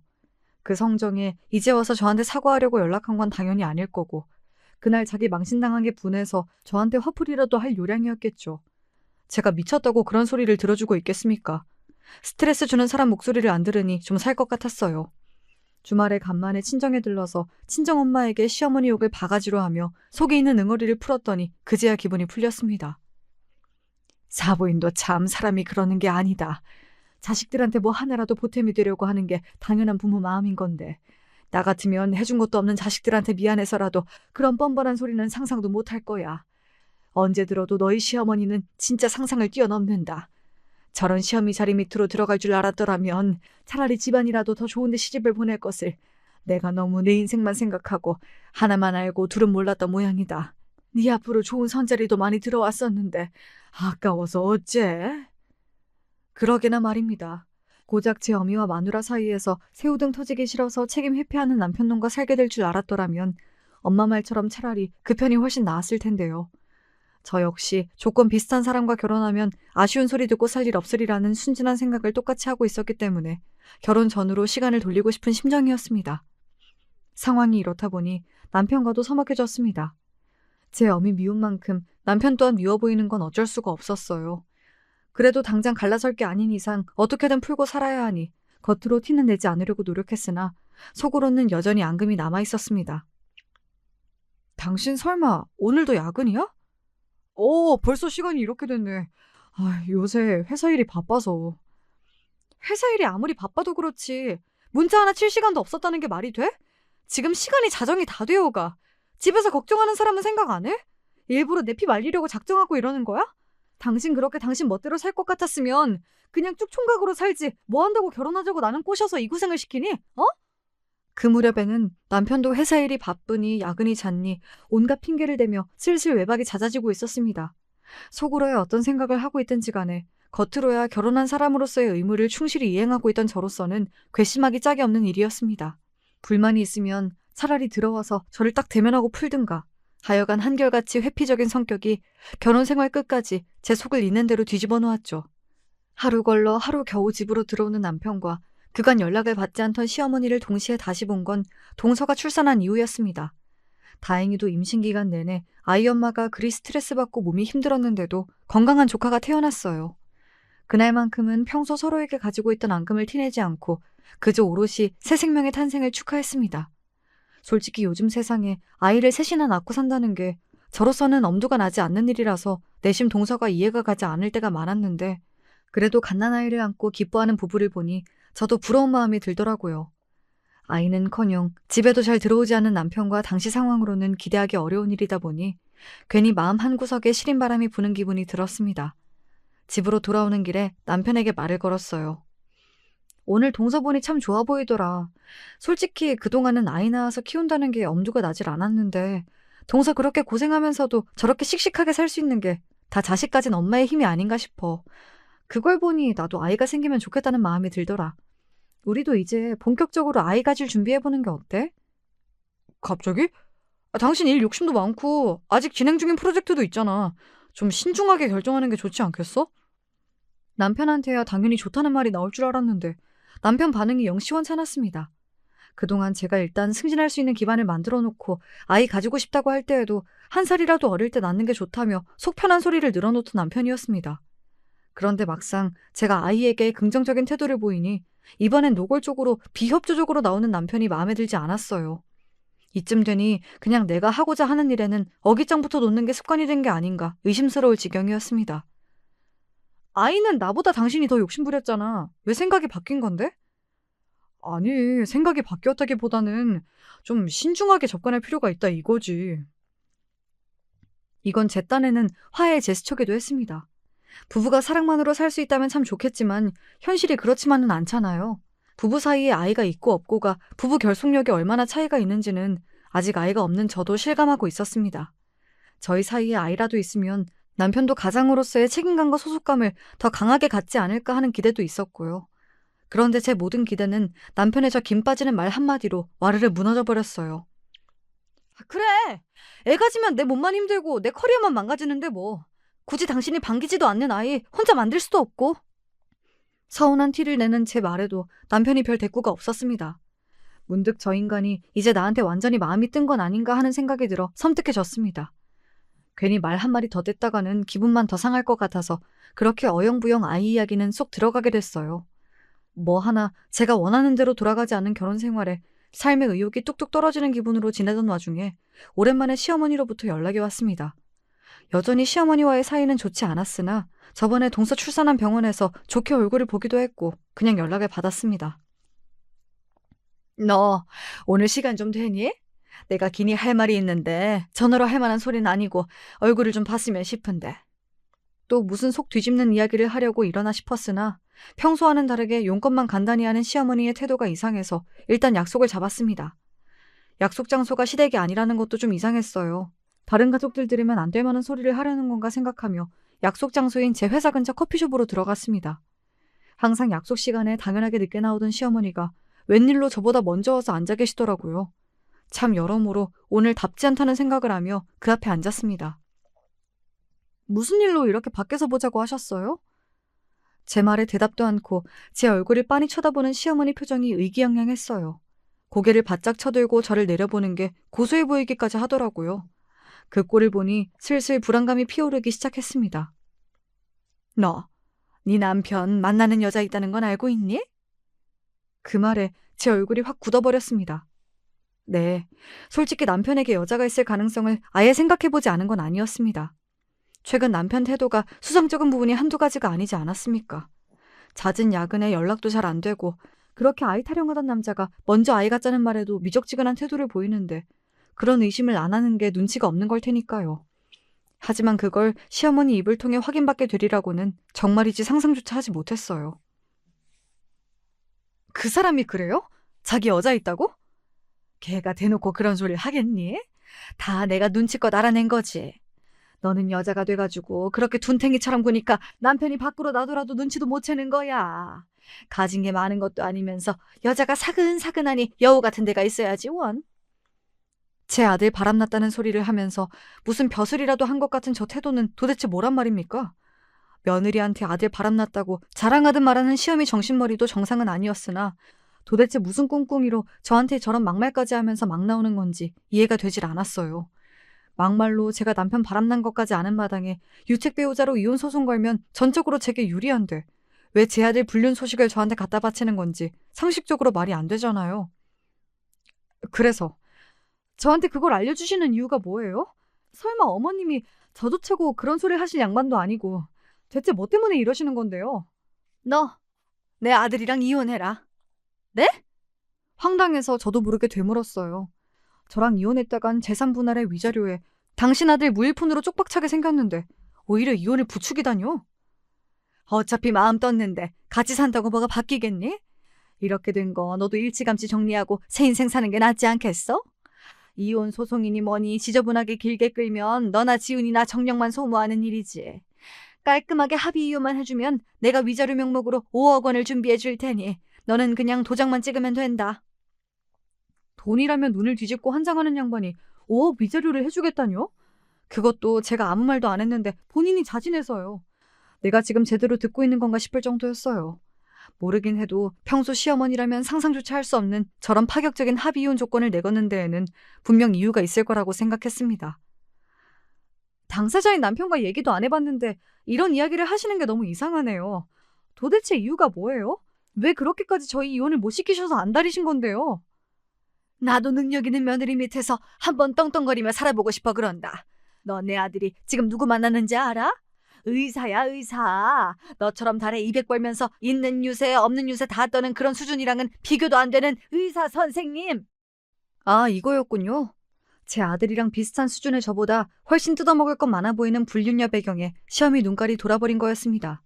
그 성정에 이제 와서 저한테 사과하려고 연락한 건 당연히 아닐 거고 그날 자기 망신당한 게 분해서 저한테 화풀이라도 할 요량이었겠죠. 제가 미쳤다고 그런 소리를 들어주고 있겠습니까? 스트레스 주는 사람 목소리를 안 들으니 좀 살 것 같았어요. 주말에 간만에 친정에 들러서 친정엄마에게 시어머니 욕을 바가지로 하며 속에 있는 응어리를 풀었더니 그제야 기분이 풀렸습니다. 사부인도 참 사람이 그러는 게 아니다. 자식들한테 뭐 하나라도 보탬이 되려고 하는 게 당연한 부모 마음인 건데 나 같으면 해준 것도 없는 자식들한테 미안해서라도 그런 뻔뻔한 소리는 상상도 못할 거야. 언제 들어도 너희 시어머니는 진짜 상상을 뛰어넘는다. 저런 시어미 자리 밑으로 들어갈 줄 알았더라면 차라리 집안이라도 더 좋은 데 시집을 보낼 것을 내가 너무 내 인생만 생각하고 하나만 알고 둘은 몰랐던 모양이다. 네 앞으로 좋은 선자리도 많이 들어왔었는데 아까워서 어째? 그러게나 말입니다. 고작 제 어미와 마누라 사이에서 새우등 터지기 싫어서 책임 회피하는 남편놈과 살게 될 줄 알았더라면 엄마 말처럼 차라리 그 편이 훨씬 나았을 텐데요. 저 역시 조건 비슷한 사람과 결혼하면 아쉬운 소리 듣고 살 일 없으리라는 순진한 생각을 똑같이 하고 있었기 때문에 결혼 전후로 시간을 돌리고 싶은 심정이었습니다. 상황이 이렇다 보니 남편과도 서먹해졌습니다. 제 어미 미운 만큼 남편 또한 미워 보이는 건 어쩔 수가 없었어요. 그래도 당장 갈라설 게 아닌 이상 어떻게든 풀고 살아야 하니 겉으로 티는 내지 않으려고 노력했으나 속으로는 여전히 앙금이 남아있었습니다. 당신 설마 오늘도 야근이야? 벌써 시간이 이렇게 됐네. 요새 회사 일이 바빠서. 회사 일이 아무리 바빠도 그렇지 문자 하나 칠 시간도 없었다는 게 말이 돼? 지금 시간이 자정이 다 되어가. 집에서 걱정하는 사람은 생각 안 해? 일부러 내 피 말리려고 작정하고 이러는 거야? 당신 그렇게 당신 멋대로 살 것 같았으면 그냥 쭉 총각으로 살지 뭐 한다고 결혼하자고 나는 꼬셔서 이 고생을 시키니? 어? 그 무렵에는 남편도 회사 일이 바쁘니 야근이 잦니 온갖 핑계를 대며 슬슬 외박이 잦아지고 있었습니다. 속으로야 어떤 생각을 하고 있든지 간에 겉으로야 결혼한 사람으로서의 의무를 충실히 이행하고 있던 저로서는 괘씸하기 짝이 없는 일이었습니다. 불만이 있으면 차라리 들어와서 저를 딱 대면하고 풀든가. 하여간 한결같이 회피적인 성격이 결혼 생활 끝까지 제 속을 있는 대로 뒤집어 놓았죠. 하루 걸러 하루 겨우 집으로 들어오는 남편과 그간 연락을 받지 않던 시어머니를 동시에 다시 본 건 동서가 출산한 이후였습니다. 다행히도 임신 기간 내내 아이 엄마가 그리 스트레스 받고 몸이 힘들었는데도 건강한 조카가 태어났어요. 그날만큼은 평소 서로에게 가지고 있던 앙금을 티내지 않고 그저 오롯이 새 생명의 탄생을 축하했습니다. 솔직히 요즘 세상에 아이를 셋이나 낳고 산다는 게 저로서는 엄두가 나지 않는 일이라서 내심 동서가 이해가 가지 않을 때가 많았는데 그래도 갓난아이를 안고 기뻐하는 부부를 보니 저도 부러운 마음이 들더라고요. 아이는커녕 집에도 잘 들어오지 않는 남편과 당시 상황으로는 기대하기 어려운 일이다 보니 괜히 마음 한구석에 시린 바람이 부는 기분이 들었습니다. 집으로 돌아오는 길에 남편에게 말을 걸었어요. 오늘 동서 보니 참 좋아 보이더라. 솔직히 그동안은 아이 낳아서 키운다는 게 엄두가 나질 않았는데 동서 그렇게 고생하면서도 저렇게 씩씩하게 살 수 있는 게 다 자식 가진 엄마의 힘이 아닌가 싶어. 그걸 보니 나도 아이가 생기면 좋겠다는 마음이 들더라. 우리도 이제 본격적으로 아이 가질 준비해보는 게 어때? 갑자기? 당신 일 욕심도 많고 아직 진행 중인 프로젝트도 있잖아. 좀 신중하게 결정하는 게 좋지 않겠어? 남편한테야 당연히 좋다는 말이 나올 줄 알았는데 남편 반응이 영 시원찮았습니다. 그동안 제가 일단 승진할 수 있는 기반을 만들어 놓고 아이 가지고 싶다고 할 때에도 한 살이라도 어릴 때 낳는 게 좋다며 속 편한 소리를 늘어놓던 남편이었습니다. 그런데 막상 제가 아이에게 긍정적인 태도를 보이니 이번엔 노골적으로 비협조적으로 나오는 남편이 마음에 들지 않았어요. 이쯤 되니 그냥 내가 하고자 하는 일에는 어깃장부터 놓는 게 습관이 된 게 아닌가 의심스러울 지경이었습니다. 아이는 나보다 당신이 더 욕심부렸잖아. 왜 생각이 바뀐 건데? 아니, 생각이 바뀌었다기보다는 좀 신중하게 접근할 필요가 있다 이거지. 이건 제 딴에는 화해의 제스처기도 했습니다. 부부가 사랑만으로 살 수 있다면 참 좋겠지만 현실이 그렇지만은 않잖아요. 부부 사이에 아이가 있고 없고가 부부 결속력이 얼마나 차이가 있는지는 아직 아이가 없는 저도 실감하고 있었습니다. 저희 사이에 아이라도 있으면 남편도 가장으로서의 책임감과 소속감을 더 강하게 갖지 않을까 하는 기대도 있었고요. 그런데 제 모든 기대는 남편의 저 김 빠지는 말 한마디로 와르르 무너져 버렸어요. 그래, 애 가지면 내 몸만 힘들고 내 커리어만 망가지는데 뭐. 굳이 당신이 반기지도 않는 아이 혼자 만들 수도 없고. 서운한 티를 내는 제 말에도 남편이 별 대꾸가 없었습니다. 문득 저 인간이 이제 나한테 완전히 마음이 뜬 건 아닌가 하는 생각이 들어 섬뜩해졌습니다. 괜히 말 한마디 더 댔다가는 기분만 더 상할 것 같아서 그렇게 어영부영 아이 이야기는 쏙 들어가게 됐어요. 뭐 하나 제가 원하는 대로 돌아가지 않는 결혼 생활에 삶의 의욕이 뚝뚝 떨어지는 기분으로 지내던 와중에 오랜만에 시어머니로부터 연락이 왔습니다. 여전히 시어머니와의 사이는 좋지 않았으나 저번에 동서 출산한 병원에서 좋게 얼굴을 보기도 했고 그냥 연락을 받았습니다. 너 오늘 시간 좀 되니? 내가 기니 할 말이 있는데 전화로 할 만한 소리는 아니고 얼굴을 좀 봤으면 싶은데. 또 무슨 속 뒤집는 이야기를 하려고 일어나 싶었으나 평소와는 다르게 용건만 간단히 하는 시어머니의 태도가 이상해서 일단 약속을 잡았습니다. 약속 장소가 시댁이 아니라는 것도 좀 이상했어요. 다른 가족들 들으면 안 될 만한 소리를 하려는 건가 생각하며 약속 장소인 제 회사 근처 커피숍으로 들어갔습니다. 항상 약속 시간에 당연하게 늦게 나오던 시어머니가 웬일로 저보다 먼저 와서 앉아 계시더라고요. 참 여러모로 오늘 답지 않다는 생각을 하며 그 앞에 앉았습니다. 무슨 일로 이렇게 밖에서 보자고 하셨어요? 제 말에 대답도 않고 제 얼굴을 빤히 쳐다보는 시어머니 표정이 의기양양했어요. 고개를 바짝 쳐들고 저를 내려보는 게 고소해 보이기까지 하더라고요. 그 꼴을 보니 슬슬 불안감이 피어오르기 시작했습니다. 너, 네 남편 만나는 여자 있다는 건 알고 있니? 그 말에 제 얼굴이 확 굳어버렸습니다. 네, 솔직히 남편에게 여자가 있을 가능성을 아예 생각해보지 않은 건 아니었습니다. 최근 남편 태도가 수상쩍은 부분이 한두 가지가 아니지 않았습니까? 잦은 야근에 연락도 잘 안 되고 그렇게 아이 타령하던 남자가 먼저 아이 갖자는 말에도 미적지근한 태도를 보이는데 그런 의심을 안 하는 게 눈치가 없는 걸 테니까요. 하지만 그걸 시어머니 입을 통해 확인받게 되리라고는 정말이지 상상조차 하지 못했어요. 그 사람이 그래요? 자기 여자 있다고? 걔가 대놓고 그런 소리를 하겠니? 다 내가 눈치껏 알아낸 거지. 너는 여자가 돼가지고 그렇게 둔탱이처럼 구니까 남편이 밖으로 나더라도 눈치도 못 채는 거야. 가진 게 많은 것도 아니면서 여자가 사근사근하니 여우 같은 데가 있어야지 원. 제 아들 바람났다는 소리를 하면서 무슨 벼슬이라도 한 것 같은 저 태도는 도대체 뭐란 말입니까? 며느리한테 아들 바람났다고 자랑하듯 말하는 시어미 정신머리도 정상은 아니었으나 도대체 무슨 꿍꿍이로 저한테 저런 막말까지 하면서 막 나오는 건지 이해가 되질 않았어요. 막말로 제가 남편 바람난 것까지 아는 마당에 유책 배우자로 이혼 소송 걸면 전적으로 제게 유리한데 왜 제 아들 불륜 소식을 저한테 갖다 바치는 건지 상식적으로 말이 안 되잖아요. 그래서 저한테 그걸 알려주시는 이유가 뭐예요? 설마 어머님이 저조차고 그런 소리 하실 양반도 아니고 대체 뭐 때문에 이러시는 건데요? 너, 내 아들이랑 이혼해라. 네? 황당해서 저도 모르게 되물었어요. 저랑 이혼했다간 재산 분할의 위자료에 당신 아들 무일푼으로 쪽박차게 생겼는데 오히려 이혼을 부추기다뇨? 어차피 마음 떴는데 같이 산다고 뭐가 바뀌겠니? 이렇게 된 거 너도 일찌감치 정리하고 새 인생 사는 게 낫지 않겠어? 이혼 소송이니 뭐니 지저분하게 길게 끌면 너나 지훈이나 정력만 소모하는 일이지. 깔끔하게 합의 이혼만 해주면 내가 위자료 명목으로 5억 원을 준비해 줄 테니 너는 그냥 도장만 찍으면 된다. 돈이라면 눈을 뒤집고 환장하는 양반이 5억 위자료를 해주겠다뇨? 그것도 제가 아무 말도 안 했는데 본인이 자진해서요. 내가 지금 제대로 듣고 있는 건가 싶을 정도였어요. 모르긴 해도 평소 시어머니라면 상상조차 할 수 없는 저런 파격적인 합의 이혼 조건을 내거는 데에는 분명 이유가 있을 거라고 생각했습니다. 당사자인 남편과 얘기도 안 해봤는데 이런 이야기를 하시는 게 너무 이상하네요. 도대체 이유가 뭐예요? 왜 그렇게까지 저희 이혼을 못 시키셔서 안달이신 건데요? 나도 능력 있는 며느리 밑에서 한번 떵떵거리며 살아보고 싶어 그런다. 너 내 아들이 지금 누구 만나는지 알아? 의사야 의사. 너처럼 달에 200 벌면서 있는 유세 없는 유세 다 떠는 그런 수준이랑은 비교도 안 되는 의사 선생님. 아, 이거였군요. 제 아들이랑 비슷한 수준의 저보다 훨씬 뜯어먹을 것 많아 보이는 불륜녀 배경에 시어미 눈깔이 돌아버린 거였습니다.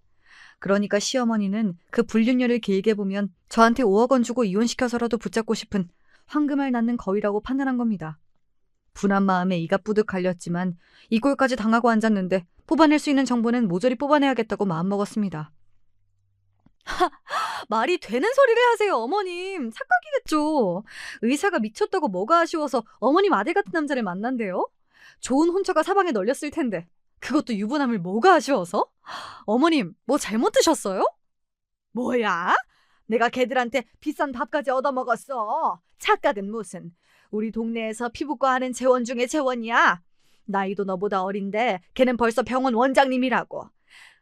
그러니까 시어머니는 그 불륜녀를 길게 보면 저한테 5억 원 주고 이혼시켜서라도 붙잡고 싶은 황금알 낳는 거위라고 판단한 겁니다. 분한 마음에 이가 뿌듯 갈렸지만 이 꼴까지 당하고 앉았는데 뽑아낼 수 있는 정보는 모조리 뽑아내야겠다고 마음먹었습니다. 말이 되는 소리를 하세요, 어머님. 착각이겠죠. 의사가 미쳤다고 뭐가 아쉬워서 어머님 아들 같은 남자를 만난대요? 좋은 혼처가 사방에 널렸을 텐데 그것도 유부남을 뭐가 아쉬워서? 어머님, 뭐 잘못 드셨어요? 뭐야? 내가 걔들한테 비싼 밥까지 얻어먹었어. 착각은 무슨. 우리 동네에서 피부과 하는 재원 중에 재원이야. 나이도 너보다 어린데 걔는 벌써 병원 원장님이라고.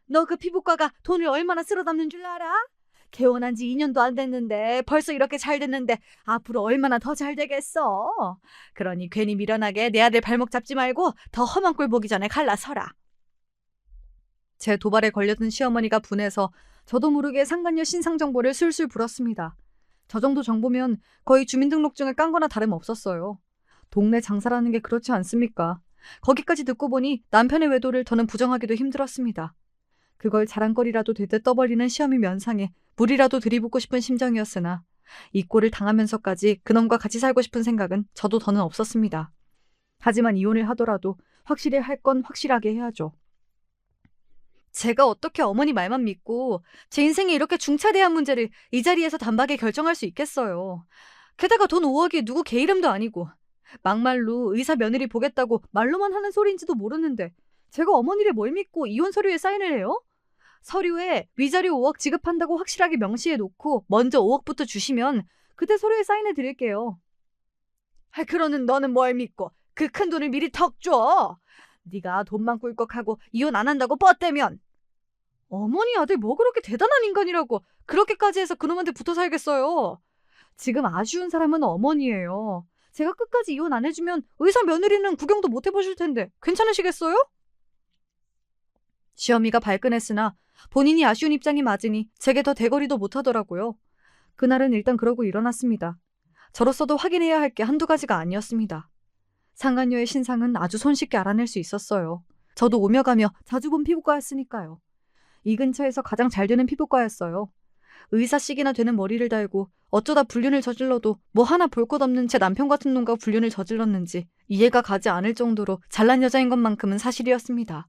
너 그 피부과가 돈을 얼마나 쓸어 담는 줄 알아? 개원한 지 2년도 안 됐는데 벌써 이렇게 잘 됐는데 앞으로 얼마나 더 잘 되겠어. 그러니 괜히 미련하게 내 아들 발목 잡지 말고 더 험한 꼴 보기 전에 갈라서라. 제 도발에 걸려든 시어머니가 분해서 저도 모르게 상간녀 신상 정보를 술술 불었습니다. 저 정도 정보면 거의 주민등록증을 깐 거나 다름없었어요. 동네 장사라는 게 그렇지 않습니까? 거기까지 듣고 보니 남편의 외도를 더는 부정하기도 힘들었습니다. 그걸 자랑거리라도 되듯 떠벌리는 시어미 면상에 물이라도 들이붓고 싶은 심정이었으나 이 꼴을 당하면서까지 그놈과 같이 살고 싶은 생각은 저도 더는 없었습니다. 하지만 이혼을 하더라도 확실히 할 건 확실하게 해야죠. 제가 어떻게 어머니 말만 믿고 제 인생에 이렇게 중차대한 문제를 이 자리에서 단박에 결정할 수 있겠어요. 게다가 돈 5억이 누구 개 이름도 아니고 막말로 의사 며느리 보겠다고 말로만 하는 소리인지도 모르는데 제가 어머니를 뭘 믿고 이혼 서류에 사인을 해요? 서류에 위자료 5억 지급한다고 확실하게 명시해 놓고 먼저 5억부터 주시면 그때 서류에 사인해 드릴게요. 그러는 너는 뭘 믿고 그 큰 돈을 미리 턱 줘. 네가 돈만 꿀꺽하고 이혼 안 한다고 뻗대면. 어머니 아들 뭐 그렇게 대단한 인간이라고 그렇게까지 해서 그놈한테 붙어 살겠어요. 지금 아쉬운 사람은 어머니예요. 제가 끝까지 이혼 안 해주면 의사 며느리는 구경도 못 해보실 텐데 괜찮으시겠어요? 시어미가 발끈했으나 본인이 아쉬운 입장이 맞으니 제게 더 대거리도 못하더라고요. 그날은 일단 그러고 일어났습니다. 저로서도 확인해야 할 게 한두 가지가 아니었습니다. 상간녀의 신상은 아주 손쉽게 알아낼 수 있었어요. 저도 오며 가며 자주 본 피부과였으니까요. 이 근처에서 가장 잘 되는 피부과였어요. 의사씩이나 되는 머리를 달고 어쩌다 불륜을 저질러도 뭐 하나 볼 것 없는 제 남편 같은 놈과 불륜을 저질렀는지 이해가 가지 않을 정도로 잘난 여자인 것만큼은 사실이었습니다.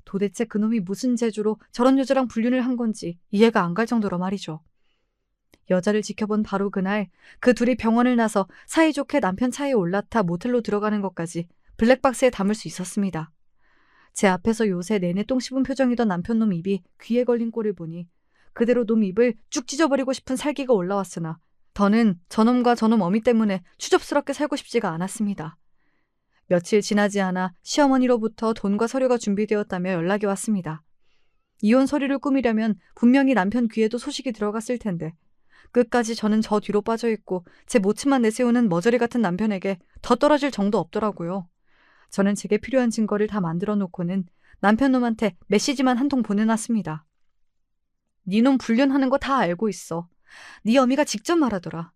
도대체 그놈이 무슨 재주로 저런 여자랑 불륜을 한 건지 이해가 안 갈 정도로 말이죠. 여자를 지켜본 바로 그날 그 둘이 병원을 나서 사이좋게 남편 차에 올라타 모텔로 들어가는 것까지 블랙박스에 담을 수 있었습니다. 제 앞에서 요새 내내 똥 씹은 표정이던 남편 놈 입이 귀에 걸린 꼴을 보니 그대로 놈 입을 쭉 찢어버리고 싶은 살기가 올라왔으나 더는 저놈과 저놈 어미 때문에 추접스럽게 살고 싶지가 않았습니다. 며칠 지나지 않아 시어머니로부터 돈과 서류가 준비되었다며 연락이 왔습니다. 이혼 서류를 꾸미려면 분명히 남편 귀에도 소식이 들어갔을 텐데 끝까지 저는 저 뒤로 빠져있고 제 모습만 내세우는 머저리 같은 남편에게 더 떨어질 정도 없더라고요. 저는 제게 필요한 증거를 다 만들어 놓고는 남편 놈한테 메시지만 한 통 보내놨습니다. 니놈 불륜하는 거 다 알고 있어. 네 어미가 직접 말하더라.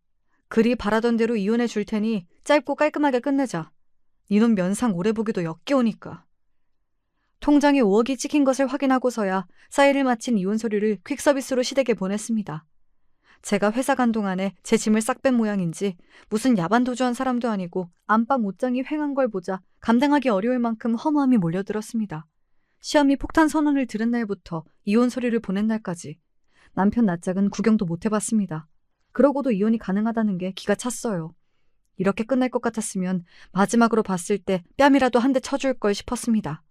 그리 바라던 대로 이혼해 줄 테니 짧고 깔끔하게 끝내자. 니놈 면상 오래 보기도 역겨우니까. 통장에 5억이 찍힌 것을 확인하고서야 사인을 마친 이혼 서류를 퀵서비스로 시댁에 보냈습니다. 제가 회사 간 동안에 제 짐을 싹 뺀 모양인지 무슨 야반도주한 사람도 아니고 안방 옷장이 횡한 걸 보자 감당하기 어려울 만큼 허무함이 몰려들었습니다. 시험이 폭탄 선언을 들은 날부터 이혼 서류를 보낸 날까지 남편 낯짝은 구경도 못 해봤습니다. 그러고도 이혼이 가능하다는 게 기가 찼어요. 이렇게 끝날 것 같았으면 마지막으로 봤을 때 뺨이라도 한 대 쳐줄 걸 싶었습니다.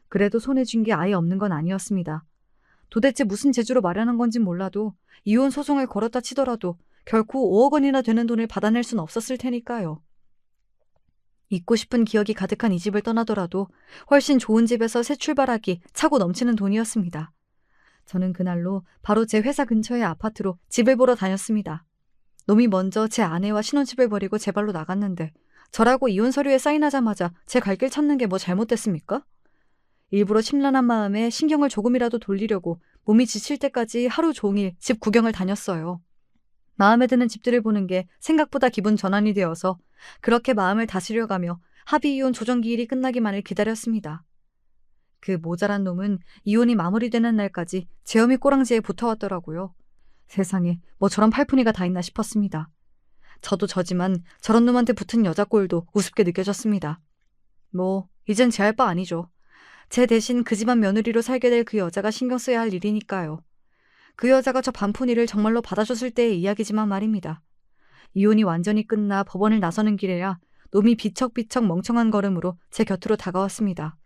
그래도 손에 쥔 게 아예 없는 건 아니었습니다. 도대체 무슨 재주로 마련한 건진 몰라도 이혼 소송을 걸었다 치더라도 결코 5억 원이나 되는 돈을 받아낼 순 없었을 테니까요. 잊고 싶은 기억이 가득한 이 집을 떠나더라도 훨씬 좋은 집에서 새 출발하기 차고 넘치는 돈이었습니다. 저는 그날로 바로 제 회사 근처의 아파트로 집을 보러 다녔습니다. 놈이 먼저 제 아내와 신혼집을 버리고 제 발로 나갔는데 저라고 이혼 서류에 사인하자마자 제 갈 길 찾는 게 뭐 잘못됐습니까? 일부러 심란한 마음에 신경을 조금이라도 돌리려고 몸이 지칠 때까지 하루 종일 집 구경을 다녔어요. 마음에 드는 집들을 보는 게 생각보다 기분 전환이 되어서 그렇게 마음을 다스려가며 합의이혼 조정기일이 끝나기만을 기다렸습니다. 그 모자란 놈은 이혼이 마무리되는 날까지 제 어미 꼬랑지에 붙어왔더라고요. 세상에 뭐 저런 팔푼이가 다 있나 싶었습니다. 저도 저지만 저런 놈한테 붙은 여자 꼴도 우습게 느껴졌습니다. 뭐 이젠 제 할 바 아니죠. 제 대신 그 집안 며느리로 살게 될 그 여자가 신경 써야 할 일이니까요. 그 여자가 저 반푼이를 정말로 받아줬을 때의 이야기지만 말입니다. 이혼이 완전히 끝나 법원을 나서는 길에야 놈이 비척비척 멍청한 걸음으로 제 곁으로 다가왔습니다.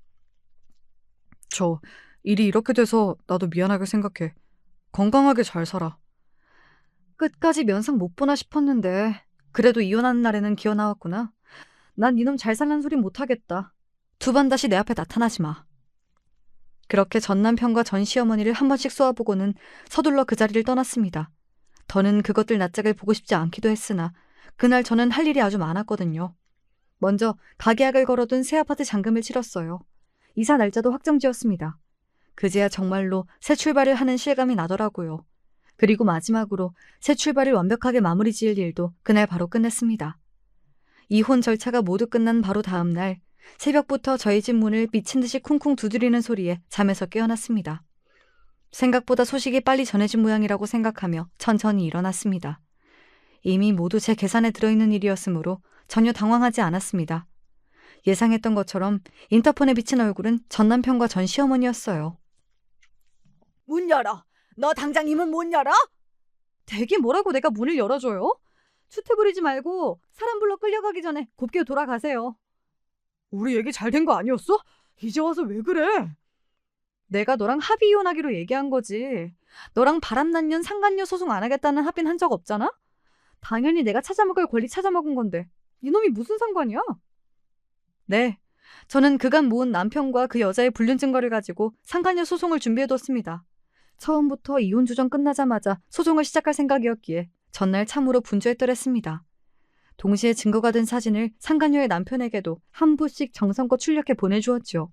저 일이 이렇게 돼서 나도 미안하게 생각해. 건강하게 잘 살아. 끝까지 면상 못 보나 싶었는데 그래도 이혼하는 날에는 기어 나왔구나. 난 이놈 잘 살란 소리 못하겠다. 두 번 다시 내 앞에 나타나지 마. 그렇게 전 남편과 전 시어머니를 한 번씩 쏘아보고는 서둘러 그 자리를 떠났습니다. 더는 그것들 낯짝을 보고 싶지 않기도 했으나 그날 저는 할 일이 아주 많았거든요. 먼저 가계약을 걸어둔 새 아파트 잔금을 치렀어요. 이사 날짜도 확정지었습니다. 그제야 정말로 새 출발을 하는 실감이 나더라고요. 그리고 마지막으로 새 출발을 완벽하게 마무리 지을 일도 그날 바로 끝냈습니다. 이혼 절차가 모두 끝난 바로 다음 날 새벽부터 저희 집 문을 미친 듯이 쿵쿵 두드리는 소리에 잠에서 깨어났습니다. 생각보다 소식이 빨리 전해진 모양이라고 생각하며 천천히 일어났습니다. 이미 모두 제 계산에 들어있는 일이었으므로 전혀 당황하지 않았습니다. 예상했던 것처럼 인터폰에 비친 얼굴은 전 남편과 전 시어머니였어요. 문 열어. 너 당장 이 문 못 열어? 되게 뭐라고 내가 문을 열어줘요? 추트 부리지 말고 사람 불러 끌려가기 전에 곱게 돌아가세요. 우리 얘기 잘 된 거 아니었어? 이제 와서 왜 그래? 내가 너랑 합의 이혼하기로 얘기한 거지. 너랑 바람난 상간녀 소송 안 하겠다는 합의는 한 적 없잖아? 당연히 내가 찾아먹을 권리 찾아먹은 건데 이놈이 무슨 상관이야? 네, 저는 그간 모은 남편과 그 여자의 불륜 증거를 가지고 상간녀 소송을 준비해뒀습니다. 처음부터 이혼 주정 끝나자마자 소송을 시작할 생각이었기에 전날 참으로 분주했더랬습니다. 동시에 증거가 된 사진을 상간녀의 남편에게도 한 부씩 정성껏 출력해 보내주었죠.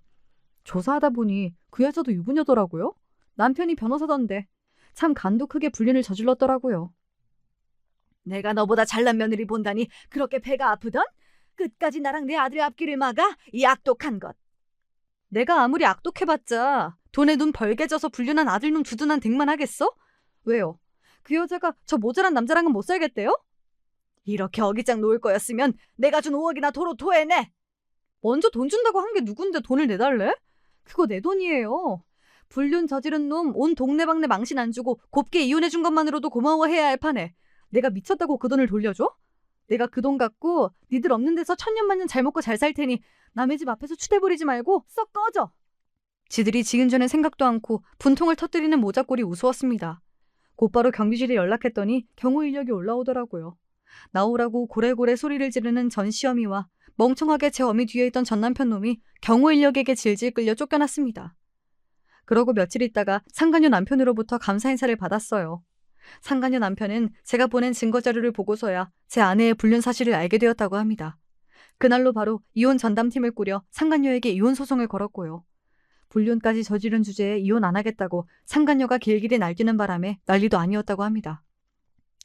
조사하다 보니 그 여자도 유부녀더라고요. 남편이 변호사던데 참 간도 크게 불륜을 저질렀더라고요. 내가 너보다 잘난 며느리 본다니 그렇게 배가 아프던? 끝까지 나랑 내 아들의 앞길을 막아? 이 악독한 것. 내가 아무리 악독해봤자 돈에 눈 벌게 져서 불륜한 아들놈 두둔한 댁만 하겠어? 왜요? 그 여자가 저 모자란 남자랑은 못 살겠대요? 이렇게 어기장 놓을 거였으면 내가 준 5억이나 도로 토해내. 먼저 돈 준다고 한 게 누군데 돈을 내달래? 그거 내 돈이에요. 불륜 저지른 놈 온 동네방네 망신 안 주고 곱게 이혼해준 것만으로도 고마워해야 할 판에 내가 미쳤다고 그 돈을 돌려줘? 내가 그 돈 갖고 니들 없는 데서 천년만년 잘 먹고 잘 살 테니 남의 집 앞에서 추대 부리지 말고 썩 꺼져. 지들이 지금 전에 생각도 않고 분통을 터뜨리는 모자꼴이 우스웠습니다. 곧바로 경비실에 연락했더니 경호 인력이 올라오더라고요. 나오라고 고래고래 소리를 지르는 전 시어미와 멍청하게 제 어미 뒤에 있던 전 남편 놈이 경호 인력에게 질질 끌려 쫓겨났습니다. 그러고 며칠 있다가 상간녀 남편으로부터 감사 인사를 받았어요. 상간녀 남편은 제가 보낸 증거자료를 보고서야 제 아내의 불륜 사실을 알게 되었다고 합니다. 그날로 바로 이혼 전담팀을 꾸려 상간녀에게 이혼 소송을 걸었고요. 불륜까지 저지른 주제에 이혼 안 하겠다고 상간녀가 길길이 날뛰는 바람에 난리도 아니었다고 합니다.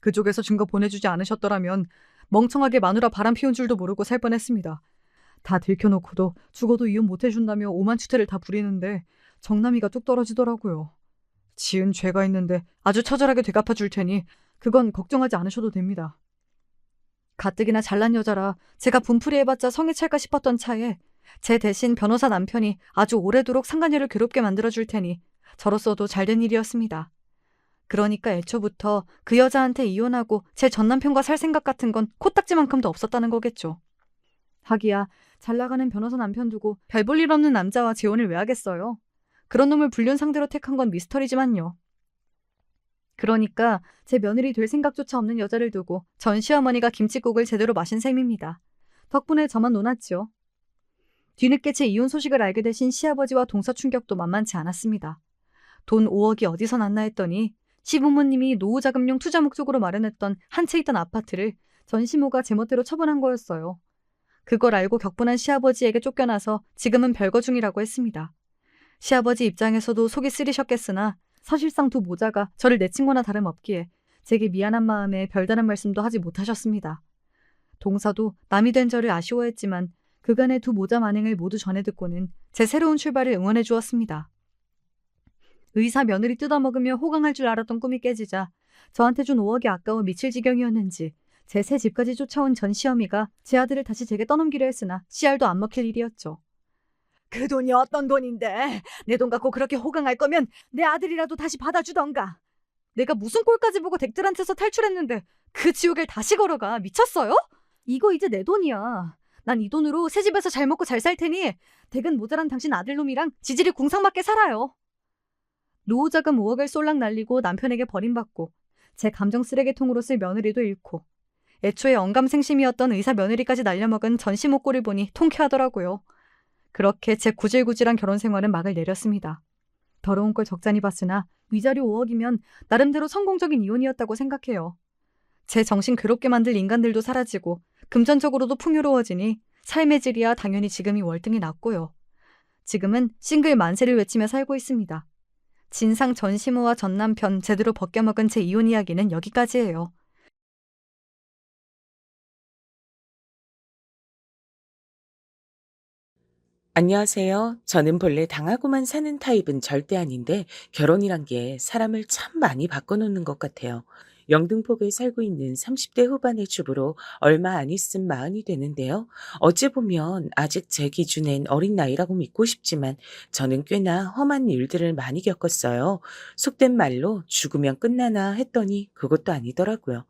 그쪽에서 증거 보내주지 않으셨더라면 멍청하게 마누라 바람 피운 줄도 모르고 살 뻔했습니다. 다 들켜놓고도 죽어도 이혼 못해준다며 오만추태를 다 부리는데 정남이가 뚝 떨어지더라고요. 지은 죄가 있는데 아주 처절하게 되갚아줄 테니 그건 걱정하지 않으셔도 됩니다. 가뜩이나 잘난 여자라 제가 분풀이해봤자 성에 찰까 싶었던 차에 제 대신 변호사 남편이 아주 오래도록 상간녀를 괴롭게 만들어줄 테니 저로서도 잘된 일이었습니다. 그러니까 애초부터 그 여자한테 이혼하고 제 전남편과 살 생각 같은 건 코딱지만큼도 없었다는 거겠죠. 하기야 잘나가는 변호사 남편 두고 별 볼 일 없는 남자와 재혼을 왜 하겠어요. 그런 놈을 불륜 상대로 택한 건 미스터리지만요. 그러니까 제 며느리 될 생각조차 없는 여자를 두고 전 시어머니가 김칫국을 제대로 마신 셈입니다. 덕분에 저만 논았죠. 뒤늦게 제 이혼 소식을 알게 되신 시아버지와 동서 충격도 만만치 않았습니다. 돈 5억이 어디서 났나 했더니 시부모님이 노후자금용 투자 목적으로 마련했던 한 채 있던 아파트를 전 시모가 제멋대로 처분한 거였어요. 그걸 알고 격분한 시아버지에게 쫓겨나서 지금은 별거 중이라고 했습니다. 시아버지 입장에서도 속이 쓰리셨겠으나 사실상 두 모자가 저를 내친 거나 다름없기에 제게 미안한 마음에 별다른 말씀도 하지 못하셨습니다. 동서도 남이 된 저를 아쉬워했지만 그간의 두 모자 만행을 모두 전해 듣고는 제 새로운 출발을 응원해 주었습니다. 의사 며느리 뜯어먹으며 호강할 줄 알았던 꿈이 깨지자 저한테 준 5억이 아까워 미칠 지경이었는지 제 새 집까지 쫓아온 전 시어미가 제 아들을 다시 제게 떠넘기려 했으나 씨알도 안 먹힐 일이었죠. 그 돈이 어떤 돈인데 내 돈 갖고 그렇게 호강할 거면 내 아들이라도 다시 받아주던가. 내가 무슨 꼴까지 보고 댁들한테서 탈출했는데 그 지옥을 다시 걸어가. 미쳤어요? 이거 이제 내 돈이야. 난 이 돈으로 새 집에서 잘 먹고 잘 살 테니 댁은 모자란 당신 아들놈이랑 지질이 궁상맞게 살아요. 노후자금 5억을 쏠락 날리고 남편에게 버림받고 제 감정 쓰레기통으로 쓸 며느리도 잃고 애초에 언감생심이었던 의사 며느리까지 날려먹은 전시목골을 보니 통쾌하더라고요. 그렇게 제 구질구질한 결혼 생활은 막을 내렸습니다. 더러운 걸 적잖이 봤으나 위자료 5억이면 나름대로 성공적인 이혼이었다고 생각해요. 제 정신 괴롭게 만들 인간들도 사라지고 금전적으로도 풍요로워지니 삶의 질이야 당연히 지금이 월등히 낫고요. 지금은 싱글 만세를 외치며 살고 있습니다. 진상 전 시모와 전 남편 제대로 벗겨먹은 제 이혼 이야기는 여기까지예요. 안녕하세요. 저는 본래 당하고만 사는 타입은 절대 아닌데 결혼이란 게 사람을 참 많이 바꿔놓는 것 같아요. 영등포구에 살고 있는 30대 후반의 주부로 얼마 안 있음 마흔이 되는데요. 어찌 보면 아직 제 기준엔 어린 나이라고 믿고 싶지만 저는 꽤나 험한 일들을 많이 겪었어요. 속된 말로 죽으면 끝나나 했더니 그것도 아니더라고요.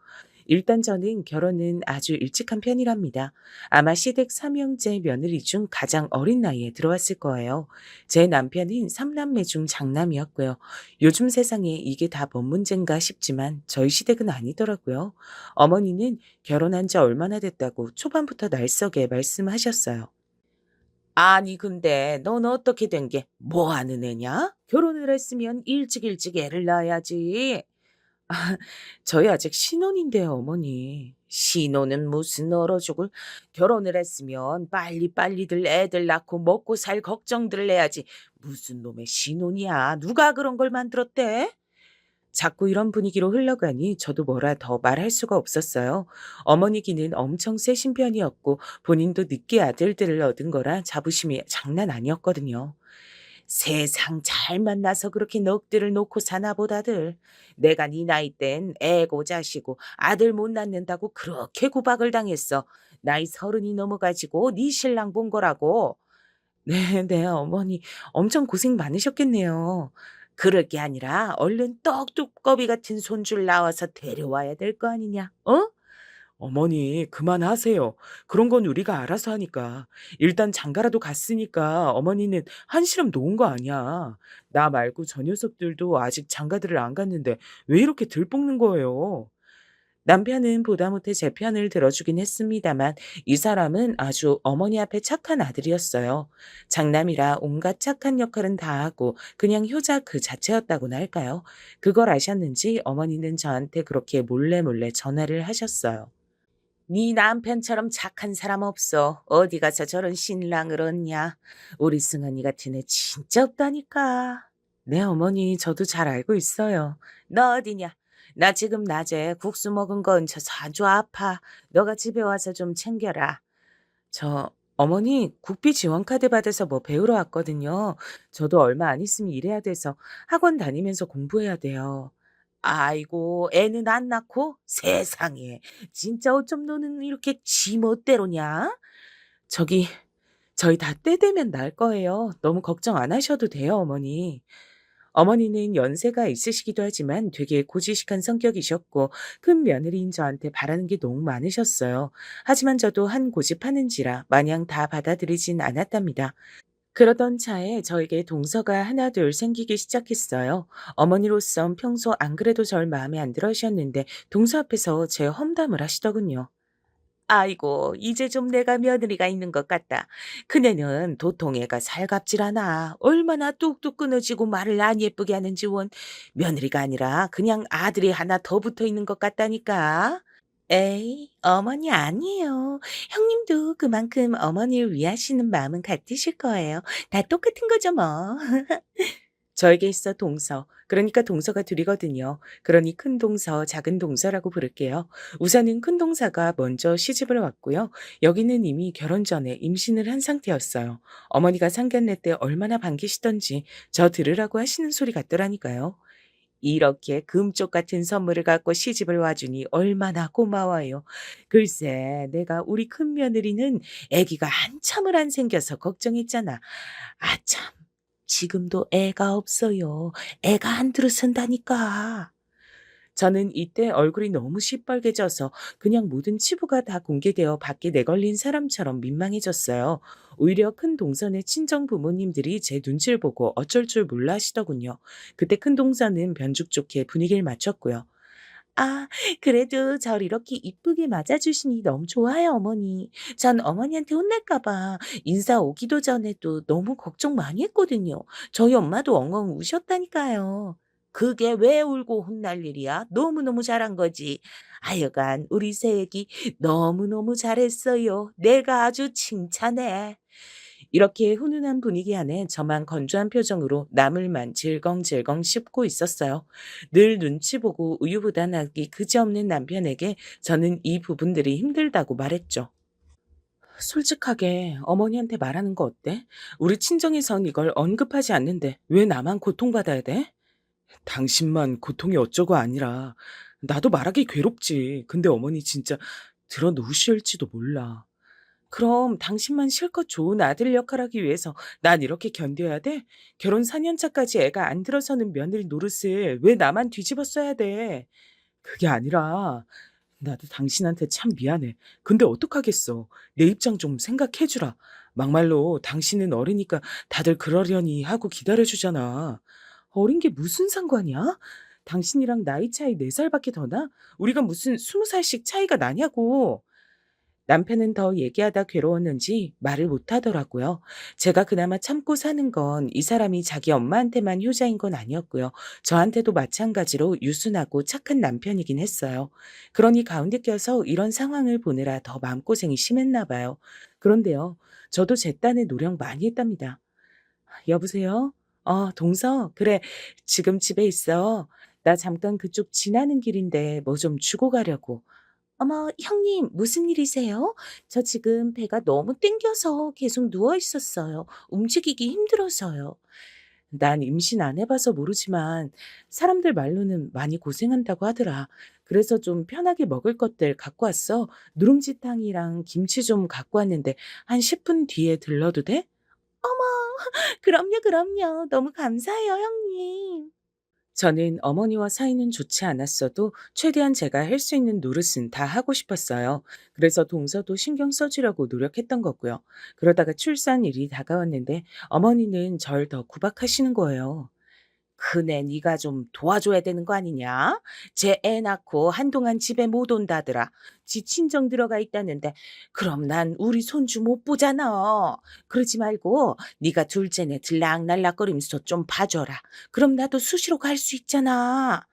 일단 저는 결혼은 아주 일찍 한 편이랍니다. 아마 시댁 3형제 며느리 중 가장 어린 나이에 들어왔을 거예요. 제 남편은 3남매 중 장남이었고요. 요즘 세상에 이게 다 뭔 문제인가 싶지만 저희 시댁은 아니더라고요. 어머니는 결혼한 지 얼마나 됐다고 초반부터 날썩에 말씀하셨어요. 아니 근데 넌 어떻게 된 게 뭐 하는 애냐? 결혼을 했으면 일찍 일찍 애를 낳아야지. 저희 아직 신혼인데요, 어머니. 신혼은 무슨 얼어 죽을. 결혼을 했으면 빨리빨리들 애들 낳고 먹고 살 걱정들을 해야지. 무슨 놈의 신혼이야. 누가 그런 걸 만들었대? 자꾸 이런 분위기로 흘러가니 저도 뭐라 더 말할 수가 없었어요. 어머니 기는 엄청 세신 편이었고 본인도 늦게 아들들을 얻은 거라 자부심이 장난 아니었거든요. 세상 잘 만나서 그렇게 넋들을 놓고 사나 보다들. 내가 네 나이 땐 애고 자시고 아들 못 낳는다고 그렇게 구박을 당했어. 나이 30이 넘어가지고 네 신랑 본 거라고. 네, 네, 어머니. 엄청 고생 많으셨겠네요. 그럴 게 아니라 얼른 떡두꺼비 같은 손줄 나와서 데려와야 될 거 아니냐, 어? 어머니, 그만하세요. 그런 건 우리가 알아서 하니까. 일단 장가라도 갔으니까 어머니는 한시름 놓은 거 아니야. 나 말고 저 녀석들도 아직 장가들을 안 갔는데 왜 이렇게 들볶는 거예요? 남편은 보다 못해 제 편을 들어주긴 했습니다만 이 사람은 아주 어머니 앞에 착한 아들이었어요. 장남이라 온갖 착한 역할은 다 하고 그냥 효자 그 자체였다고나 할까요? 그걸 아셨는지 어머니는 저한테 그렇게 몰래 전화를 하셨어요. 네 남편처럼 착한 사람 없어. 어디 가서 저런 신랑을 얻냐. 우리 승환이 같은 애 진짜 없다니까. 네, 어머니, 저도 잘 알고 있어요. 너 어디냐? 나 지금 낮에 국수 먹은 거 얹혀서 아주 아파. 너가 집에 와서 좀 챙겨라. 어머니, 국비 지원카드 받아서 뭐 배우러 왔거든요. 저도 얼마 안 있으면 일해야 돼서 학원 다니면서 공부해야 돼요. 아이고, 애는 안 낳고? 세상에. 진짜 어쩜 너는 이렇게 지멋대로냐? 저기, 저희 다 때 되면 날 거예요. 너무 걱정 안 하셔도 돼요, 어머니. 어머니는 연세가 있으시기도 하지만 되게 고지식한 성격이셨고 큰 며느리인 저한테 바라는 게 너무 많으셨어요. 하지만 저도 한 고집하는지라 마냥 다 받아들이진 않았답니다. 그러던 차에 저에게 동서가 하나둘 생기기 시작했어요. 어머니로선 평소 안 그래도 절 마음에 안 들어 하셨는데 동서 앞에서 제 험담을 하시더군요. 아이고, 이제 좀 내가 며느리가 있는 것 같다. 그네는 도통애가 살갑질 않아. 얼마나 뚝뚝 끊어지고 말을 안 예쁘게 하는지 원. 며느리가 아니라 그냥 아들이 하나 더 붙어 있는 것 같다니까. 에이, 어머니 아니에요. 형님도 그만큼 어머니를 위하시는 마음은 같으실 거예요. 다 똑같은 거죠, 뭐. 저에게 있어 동서, 그러니까 동서가 둘이거든요. 그러니 큰 동서, 작은 동서라고 부를게요. 우선은 큰 동서가 먼저 시집을 왔고요. 여기는 이미 결혼 전에 임신을 한 상태였어요. 어머니가 상견례 때 얼마나 반기시던지 저 들으라고 하시는 소리 같더라니까요. 이렇게 금쪽 같은 선물을 갖고 시집을 와주니 얼마나 고마워요. 글쎄, 내가 우리 큰며느리는 아기가 한참을 안 생겨서 걱정했잖아. 아참, 지금도 애가 없어요. 애가 안 들어선다니까. 저는 이때 얼굴이 너무 시뻘개져서 그냥 모든 치부가 다 공개되어 밖에 내걸린 사람처럼 민망해졌어요. 오히려 큰 동선의 친정 부모님들이 제 눈치를 보고 어쩔 줄 몰라 하시더군요. 그때 큰 동선은 변죽 좋게 분위기를 맞췄고요. 아, 그래도 절 이렇게 이쁘게 맞아주시니 너무 좋아요, 어머니. 전 어머니한테 혼날까 봐 인사 오기도 전에도 너무 걱정 많이 했거든요. 저희 엄마도 엉엉 우셨다니까요. 그게 왜 울고 혼날 일이야? 너무너무 잘한 거지. 하여간 우리 새애기 너무너무 잘했어요. 내가 아주 칭찬해. 이렇게 훈훈한 분위기 안에 저만 건조한 표정으로 나물만 질겅질겅 씹고 있었어요. 늘 눈치 보고 우유부단하기 그지없는 남편에게 저는 이 부분들이 힘들다고 말했죠. 솔직하게 어머니한테 말하는 거 어때? 우리 친정에선 이걸 언급하지 않는데 왜 나만 고통받아야 돼? 당신만 고통이 어쩌고 아니라 나도 말하기 괴롭지. 근데 어머니 진짜 들어놓으실지도 몰라. 그럼 당신만 실컷 좋은 아들 역할하기 위해서 난 이렇게 견뎌야 돼? 결혼 4년 차까지 애가 안 들어서는 며느리 노릇을 왜 나만 뒤집어 써야 돼? 그게 아니라 나도 당신한테 참 미안해. 근데 어떡하겠어. 내 입장 좀 생각해 주라. 막말로 당신은 어리니까 다들 그러려니 하고 기다려 주잖아. 어린 게 무슨 상관이야? 당신이랑 나이 차이 4살밖에 더 나? 우리가 무슨 20살씩 차이가 나냐고. 남편은 더 얘기하다 괴로웠는지 말을 못 하더라고요. 제가 그나마 참고 사는 건 이 사람이 자기 엄마한테만 효자인 건 아니었고요. 저한테도 마찬가지로 유순하고 착한 남편이긴 했어요. 그러니 가운데 껴서 이런 상황을 보느라 더 마음고생이 심했나 봐요. 그런데요, 저도 제 딴에 노력 많이 했답니다. 여보세요? 동서, 그래, 지금 집에 있어. 나 잠깐 그쪽 지나는 길인데 뭐 좀 주고 가려고. 어머, 형님, 무슨 일이세요? 저 지금 배가 너무 땡겨서 계속 누워 있었어요. 움직이기 힘들어서요. 난 임신 안 해봐서 모르지만 사람들 말로는 많이 고생한다고 하더라. 그래서 좀 편하게 먹을 것들 갖고 왔어. 누룽지탕이랑 김치 좀 갖고 왔는데 한 10분 뒤에 들러도 돼? 어머, 그럼요, 그럼요. 너무 감사해요, 형님. 저는 어머니와 사이는 좋지 않았어도 최대한 제가 할 수 있는 노릇은 다 하고 싶었어요. 그래서 동서도 신경 써주려고 노력했던 거고요. 그러다가 출산일이 다가왔는데 어머니는 절 더 구박하시는 거예요. 그네 네가 좀 도와줘야 되는 거 아니냐? 쟤 애 낳고 한동안 집에 못 온다더라. 지 친정 들어가 있다는데 그럼 난 우리 손주 못 보잖아. 그러지 말고 네가 둘째네 들락날락거리면서 좀 봐줘라. 그럼 나도 수시로 갈 수 있잖아.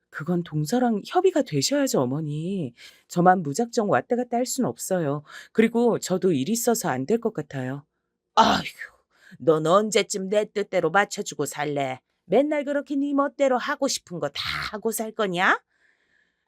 그건 동서랑 협의가 되셔야죠, 어머니. 저만 무작정 왔다 갔다 할 순 없어요. 그리고 저도 일 있어서 안 될 것 같아요. 아휴, 넌 언제쯤 내 뜻대로 맞춰주고 살래? 맨날 그렇게 네 멋대로 하고 싶은 거 다 하고 살 거냐?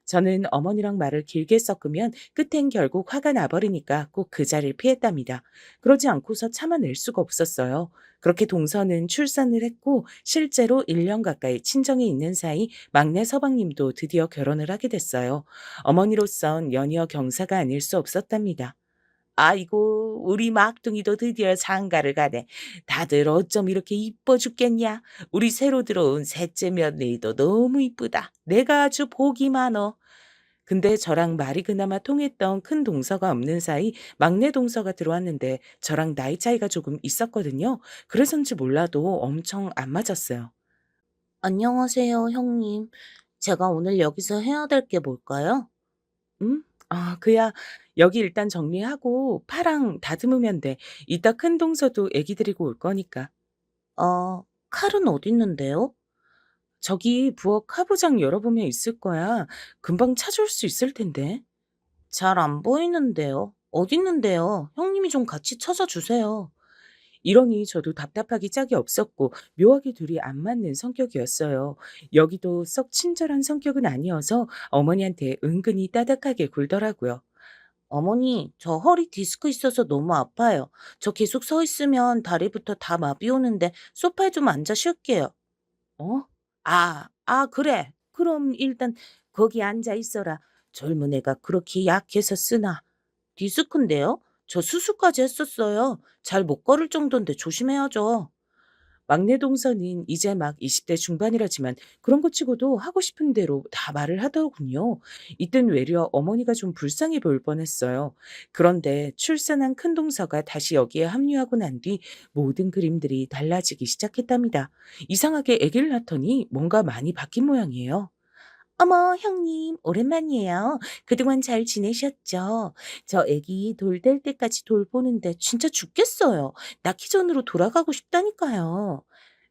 저는 어머니랑 말을 길게 섞으면 끝엔 결국 화가 나버리니까 꼭 그 자리를 피했답니다. 그러지 않고서 참아낼 수가 없었어요. 그렇게 동서는 출산을 했고 실제로 1년 가까이 친정에 있는 사이 막내 서방님도 드디어 결혼을 하게 됐어요. 어머니로선 연이어 경사가 아닐 수 없었답니다. 아이고, 우리 막둥이도 드디어 장가를 가네. 다들 어쩜 이렇게 이뻐 죽겠냐? 우리 새로 들어온 셋째 며느리도 너무 이쁘다. 내가 아주 복이 많어. 근데 저랑 말이 그나마 통했던 큰 동서가 없는 사이 막내 동서가 들어왔는데 저랑 나이 차이가 조금 있었거든요. 그래서인지 몰라도 엄청 안 맞았어요. 안녕하세요, 형님. 제가 오늘 여기서 해야 될 게 뭘까요? 응? 그야 여기 일단 정리하고 파랑 다듬으면 돼. 이따 큰 동서도 애기 데리고 올 거니까. 칼은 어디 있는데요? 저기 부엌 카부장 열어보면 있을 거야. 금방 찾을 수 있을 텐데. 잘 안 보이는데요. 어디 있는데요? 형님이 좀 같이 찾아주세요. 이러니 저도 답답하기 짝이 없었고 묘하게 둘이 안 맞는 성격이었어요. 여기도 썩 친절한 성격은 아니어서 어머니한테 은근히 따뜻하게 굴더라고요. 어머니, 저 허리 디스크 있어서 너무 아파요. 저 계속 서 있으면 다리부터 다 마비 오는데 소파에 좀 앉아 쉴게요. 어? 그래. 그럼 일단 거기 앉아 있어라. 젊은 애가 그렇게 약해서 쓰나. 디스크인데요? 저 수술까지 했었어요. 잘 못 걸을 정도인데 조심해야죠. 막내 동서는 이제 막 20대 중반이라지만 그런 것 치고도 하고 싶은 대로 다 말을 하더군요. 이땐 외려 어머니가 좀 불쌍해 보일 뻔했어요. 그런데 출산한 큰 동서가 다시 여기에 합류하고 난 뒤 모든 그림들이 달라지기 시작했답니다. 이상하게 아기를 낳더니 뭔가 많이 바뀐 모양이에요. 어머, 형님, 오랜만이에요. 그동안 잘 지내셨죠? 저 애기 돌 될 때까지 돌보는데 진짜 죽겠어요. 낳기 전으로 돌아가고 싶다니까요.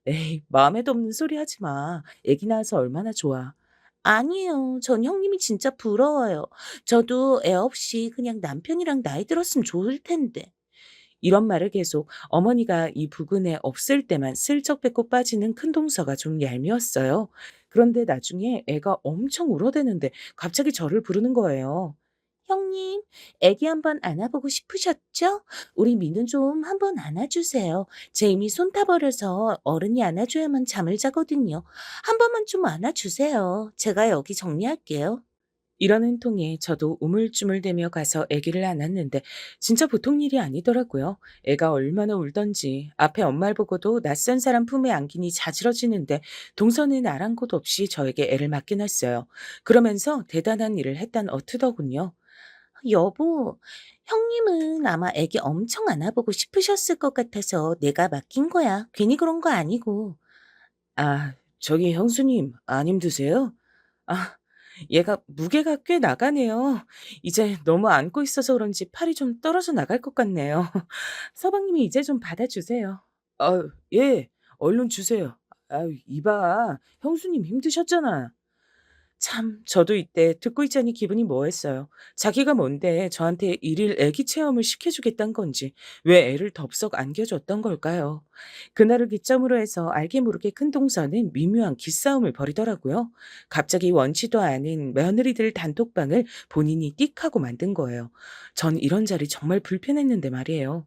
에이, 마음에도 없는 소리 하지 마. 아기 낳아서 얼마나 좋아. 아니에요. 전 형님이 진짜 부러워요. 저도 애 없이 그냥 남편이랑 나이 들었으면 좋을 텐데. 이런 말을 계속 어머니가 이 부근에 없을 때만 슬쩍 뱉고 빠지는 큰 동서가 좀 얄미웠어요. 그런데 나중에 애가 엄청 울어대는데 갑자기 저를 부르는 거예요. 형님, 애기 한번 안아보고 싶으셨죠? 우리 민우 좀 한번 안아주세요. 제 이미 손 타버려서 어른이 안아줘야만 잠을 자거든요. 한 번만 좀 안아주세요. 제가 여기 정리할게요. 이러는 통에 저도 우물쭈물대며 가서 아기를 안았는데 진짜 보통 일이 아니더라고요. 애가 얼마나 울던지 앞에 엄마를 보고도 낯선 사람 품에 안기니 자지러지는데 동서는 아랑곳 없이 저에게 애를 맡겨놨어요. 그러면서 대단한 일을 했단 어투더군요. 여보, 형님은 아마 애기 엄청 안아보고 싶으셨을 것 같아서 내가 맡긴 거야. 괜히 그런 거 아니고. 저기 형수님 안 힘드세요? 아, 얘가 무게가 꽤 나가네요. 이제 너무 안고 있어서 그런지 팔이 좀 떨어져 나갈 것 같네요. 서방님이 이제 좀 받아주세요. 예. 얼른 주세요. 이봐. 형수님 힘드셨잖아. 참, 저도 이때 듣고 있자니 기분이 뭐했어요. 자기가 뭔데 저한테 일일 애기 체험을 시켜주겠단 건지, 왜 애를 덥석 안겨줬던 걸까요? 그날을 기점으로 해서 알게 모르게 큰 동서는 미묘한 기싸움을 벌이더라고요. 갑자기 원치도 않은 며느리들 단톡방을 본인이 띡 하고 만든 거예요. 전 이런 자리 정말 불편했는데 말이에요.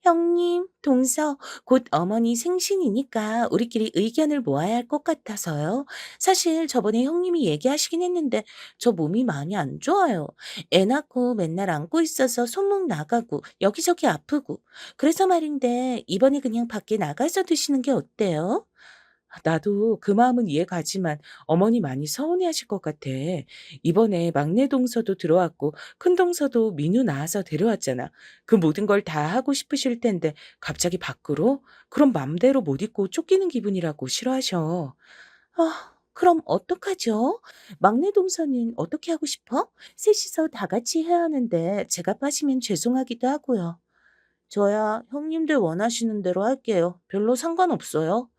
형님, 동서, 곧 어머니 생신이니까 우리끼리 의견을 모아야 할 것 같아서요. 사실 저번에 형님이 얘기하시긴 했는데 저 몸이 많이 안 좋아요. 애 낳고 맨날 안고 있어서 손목 나가고 여기저기 아프고. 그래서 말인데 이번에 그냥 밖에 나가서 드시는 게 어때요? 나도 그 마음은 이해가지만 어머니 많이 서운해하실 것 같아. 이번에 막내 동서도 들어왔고 큰 동서도 민우 낳아서 데려왔잖아. 그 모든 걸 다 하고 싶으실 텐데 갑자기 밖으로? 그럼 맘대로 못 있고 쫓기는 기분이라고 싫어하셔. 그럼 어떡하죠? 막내 동서는 어떻게 하고 싶어? 셋이서 다 같이 해야 하는데 제가 빠지면 죄송하기도 하고요. 저야 형님들 원하시는 대로 할게요. 별로 상관없어요.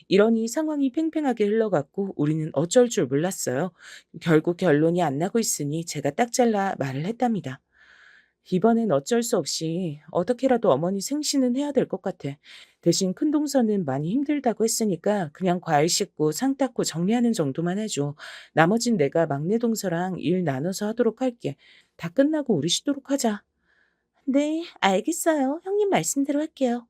이러니 상황이 팽팽하게 흘러갔고 우리는 어쩔 줄 몰랐어요. 결국 결론이 안 나고 있으니 제가 딱 잘라 말을 했답니다. 이번엔 어쩔 수 없이 어떻게라도 어머니 생신은 해야 될 것 같아. 대신 큰 동서는 많이 힘들다고 했으니까 그냥 과일 씻고 상 닦고 정리하는 정도만 해줘. 나머진 내가 막내 동서랑 일 나눠서 하도록 할게. 다 끝나고 우리 쉬도록 하자. 네, 알겠어요. 형님 말씀대로 할게요.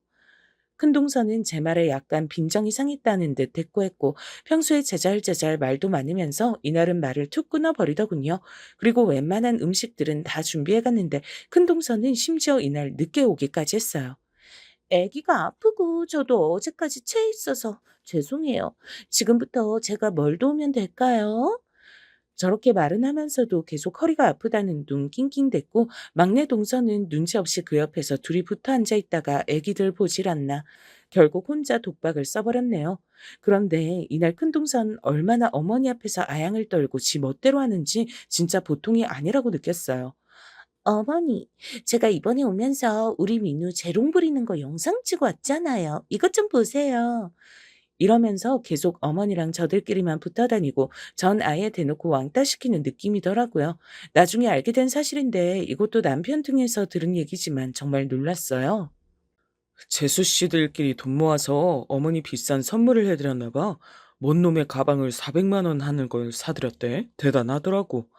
큰 동서는 제 말에 약간 빈정이 상했다는 듯 대꾸했고 평소에 제잘제잘 말도 많으면서 이날은 말을 툭 끊어버리더군요. 그리고 웬만한 음식들은 다 준비해갔는데 큰 동서는 심지어 이날 늦게 오기까지 했어요. 아기가 아프고 저도 어제까지 체해 있어서 죄송해요. 지금부터 제가 뭘 도우면 될까요? 저렇게 말은 하면서도 계속 허리가 아프다는 둥 낑낑댔고 막내 동서는 눈치 없이 그 옆에서 둘이 붙어 앉아 있다가 애기들 보질 않나. 결국 혼자 독박을 써버렸네요. 그런데 이날 큰 동선 얼마나 어머니 앞에서 아양을 떨고 지 멋대로 하는지 진짜 보통이 아니라고 느꼈어요. 어머니, 제가 이번에 오면서 우리 민우 재롱 부리는 거 영상 찍어 왔잖아요. 이것 좀 보세요. 이러면서 계속 어머니랑 저들끼리만 붙어 다니고 전 아예 대놓고 왕따 시키는 느낌이더라고요. 나중에 알게 된 사실인데 이것도 남편 등에서 들은 얘기지만 정말 놀랐어요. 재수 씨들끼리 돈 모아서 어머니 비싼 선물을 해드렸나 봐. 뭔 놈의 가방을 400만 원 하는 걸 사드렸대. 대단하더라고.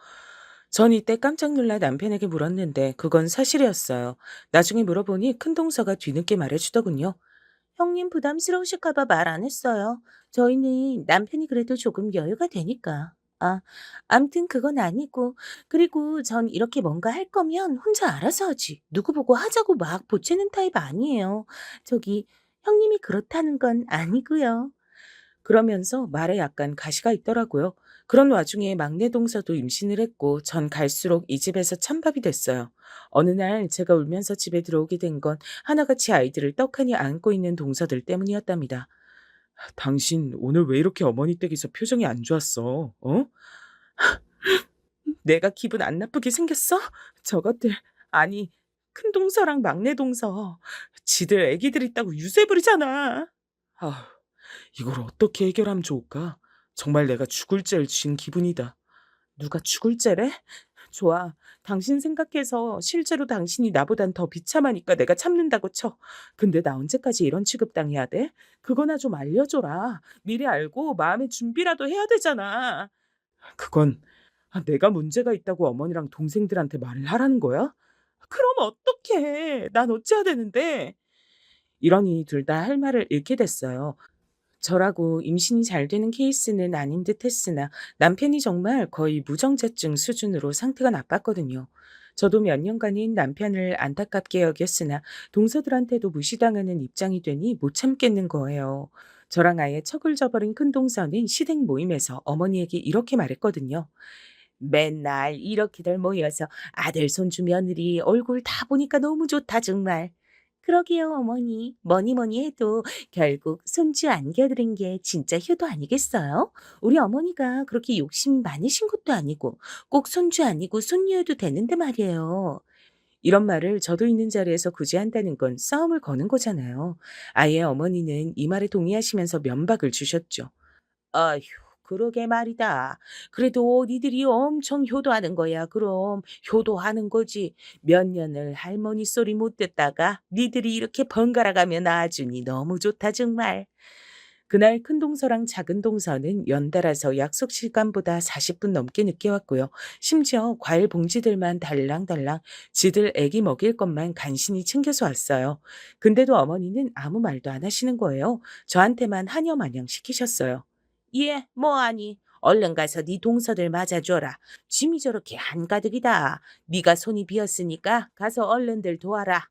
전 이때 깜짝 놀라 남편에게 물었는데 그건 사실이었어요. 나중에 물어보니 큰 동서가 뒤늦게 말해주더군요. 형님 부담스러우실까봐 말 안 했어요. 저희는 남편이 그래도 조금 여유가 되니까. 암튼 그건 아니고. 그리고 전 이렇게 뭔가 할 거면 혼자 알아서 하지. 누구 보고 하자고 막 보채는 타입 아니에요. 저기, 형님이 그렇다는 건 아니고요. 그러면서 말에 약간 가시가 있더라고요. 그런 와중에 막내 동서도 임신을 했고 전 갈수록 이 집에서 찬밥이 됐어요. 어느 날 제가 울면서 집에 들어오게 된 건 하나같이 아이들을 떡하니 안고 있는 동서들 때문이었답니다. 당신 오늘 왜 이렇게 어머니 댁에서 표정이 안 좋았어? 어? 내가 기분 안 나쁘게 생겼어? 저것들 아니 큰 동서랑 막내 동서 지들 애기들 있다고 유세 부리잖아. 아, 이걸 어떻게 해결하면 좋을까? 정말 내가 죽을 죄를 지은 기분이다. 누가 죽을 죄래? 좋아. 당신 생각해서 실제로 당신이 나보단 더 비참하니까 내가 참는다고 쳐. 근데 나 언제까지 이런 취급당해야 돼? 그거나 좀 알려줘라. 미리 알고 마음의 준비라도 해야 되잖아. 그건 내가 문제가 있다고 어머니랑 동생들한테 말을 하라는 거야? 그럼 어떡해. 난 어찌해야 되는데. 이러니 둘 다 할 말을 잃게 됐어요. 저라고 임신이 잘 되는 케이스는 아닌 듯 했으나 남편이 정말 거의 무정자증 수준으로 상태가 나빴거든요. 저도 몇 년간은 남편을 안타깝게 여겼으나 동서들한테도 무시당하는 입장이 되니 못 참겠는 거예요. 저랑 아예 척을 저버린 큰 동서는 시댁 모임에서 어머니에게 이렇게 말했거든요. 맨날 이렇게들 모여서 아들 손주 며느리 얼굴 다 보니까 너무 좋다 정말. 그러게요, 어머니. 뭐니 뭐니 해도 결국 손주 안겨드린 게 진짜 효도 아니겠어요? 우리 어머니가 그렇게 욕심이 많으신 것도 아니고 꼭 손주 아니고 손녀여도 되는데 말이에요. 이런 말을 저도 있는 자리에서 굳이 한다는 건 싸움을 거는 거잖아요. 아이의 어머니는 이 말에 동의하시면서 면박을 주셨죠. 아휴, 그러게 말이다. 그래도 니들이 엄청 효도하는 거야. 그럼 효도하는 거지. 몇 년을 할머니 소리 못 듣다가 니들이 이렇게 번갈아 가면 아주니 너무 좋다 정말. 그날 큰 동서랑 작은 동서는 연달아서 약속 시간보다 40분 넘게 늦게 왔고요. 심지어 과일 봉지들만 달랑달랑 지들 애기 먹일 것만 간신히 챙겨서 왔어요. 근데도 어머니는 아무 말도 안 하시는 거예요. 저한테만 하녀 마냥 시키셨어요. 예, 뭐하니? 얼른 가서 네 동서들 맞아줘라. 짐이 저렇게 한가득이다. 네가 손이 비었으니까 가서 얼른들 도와라.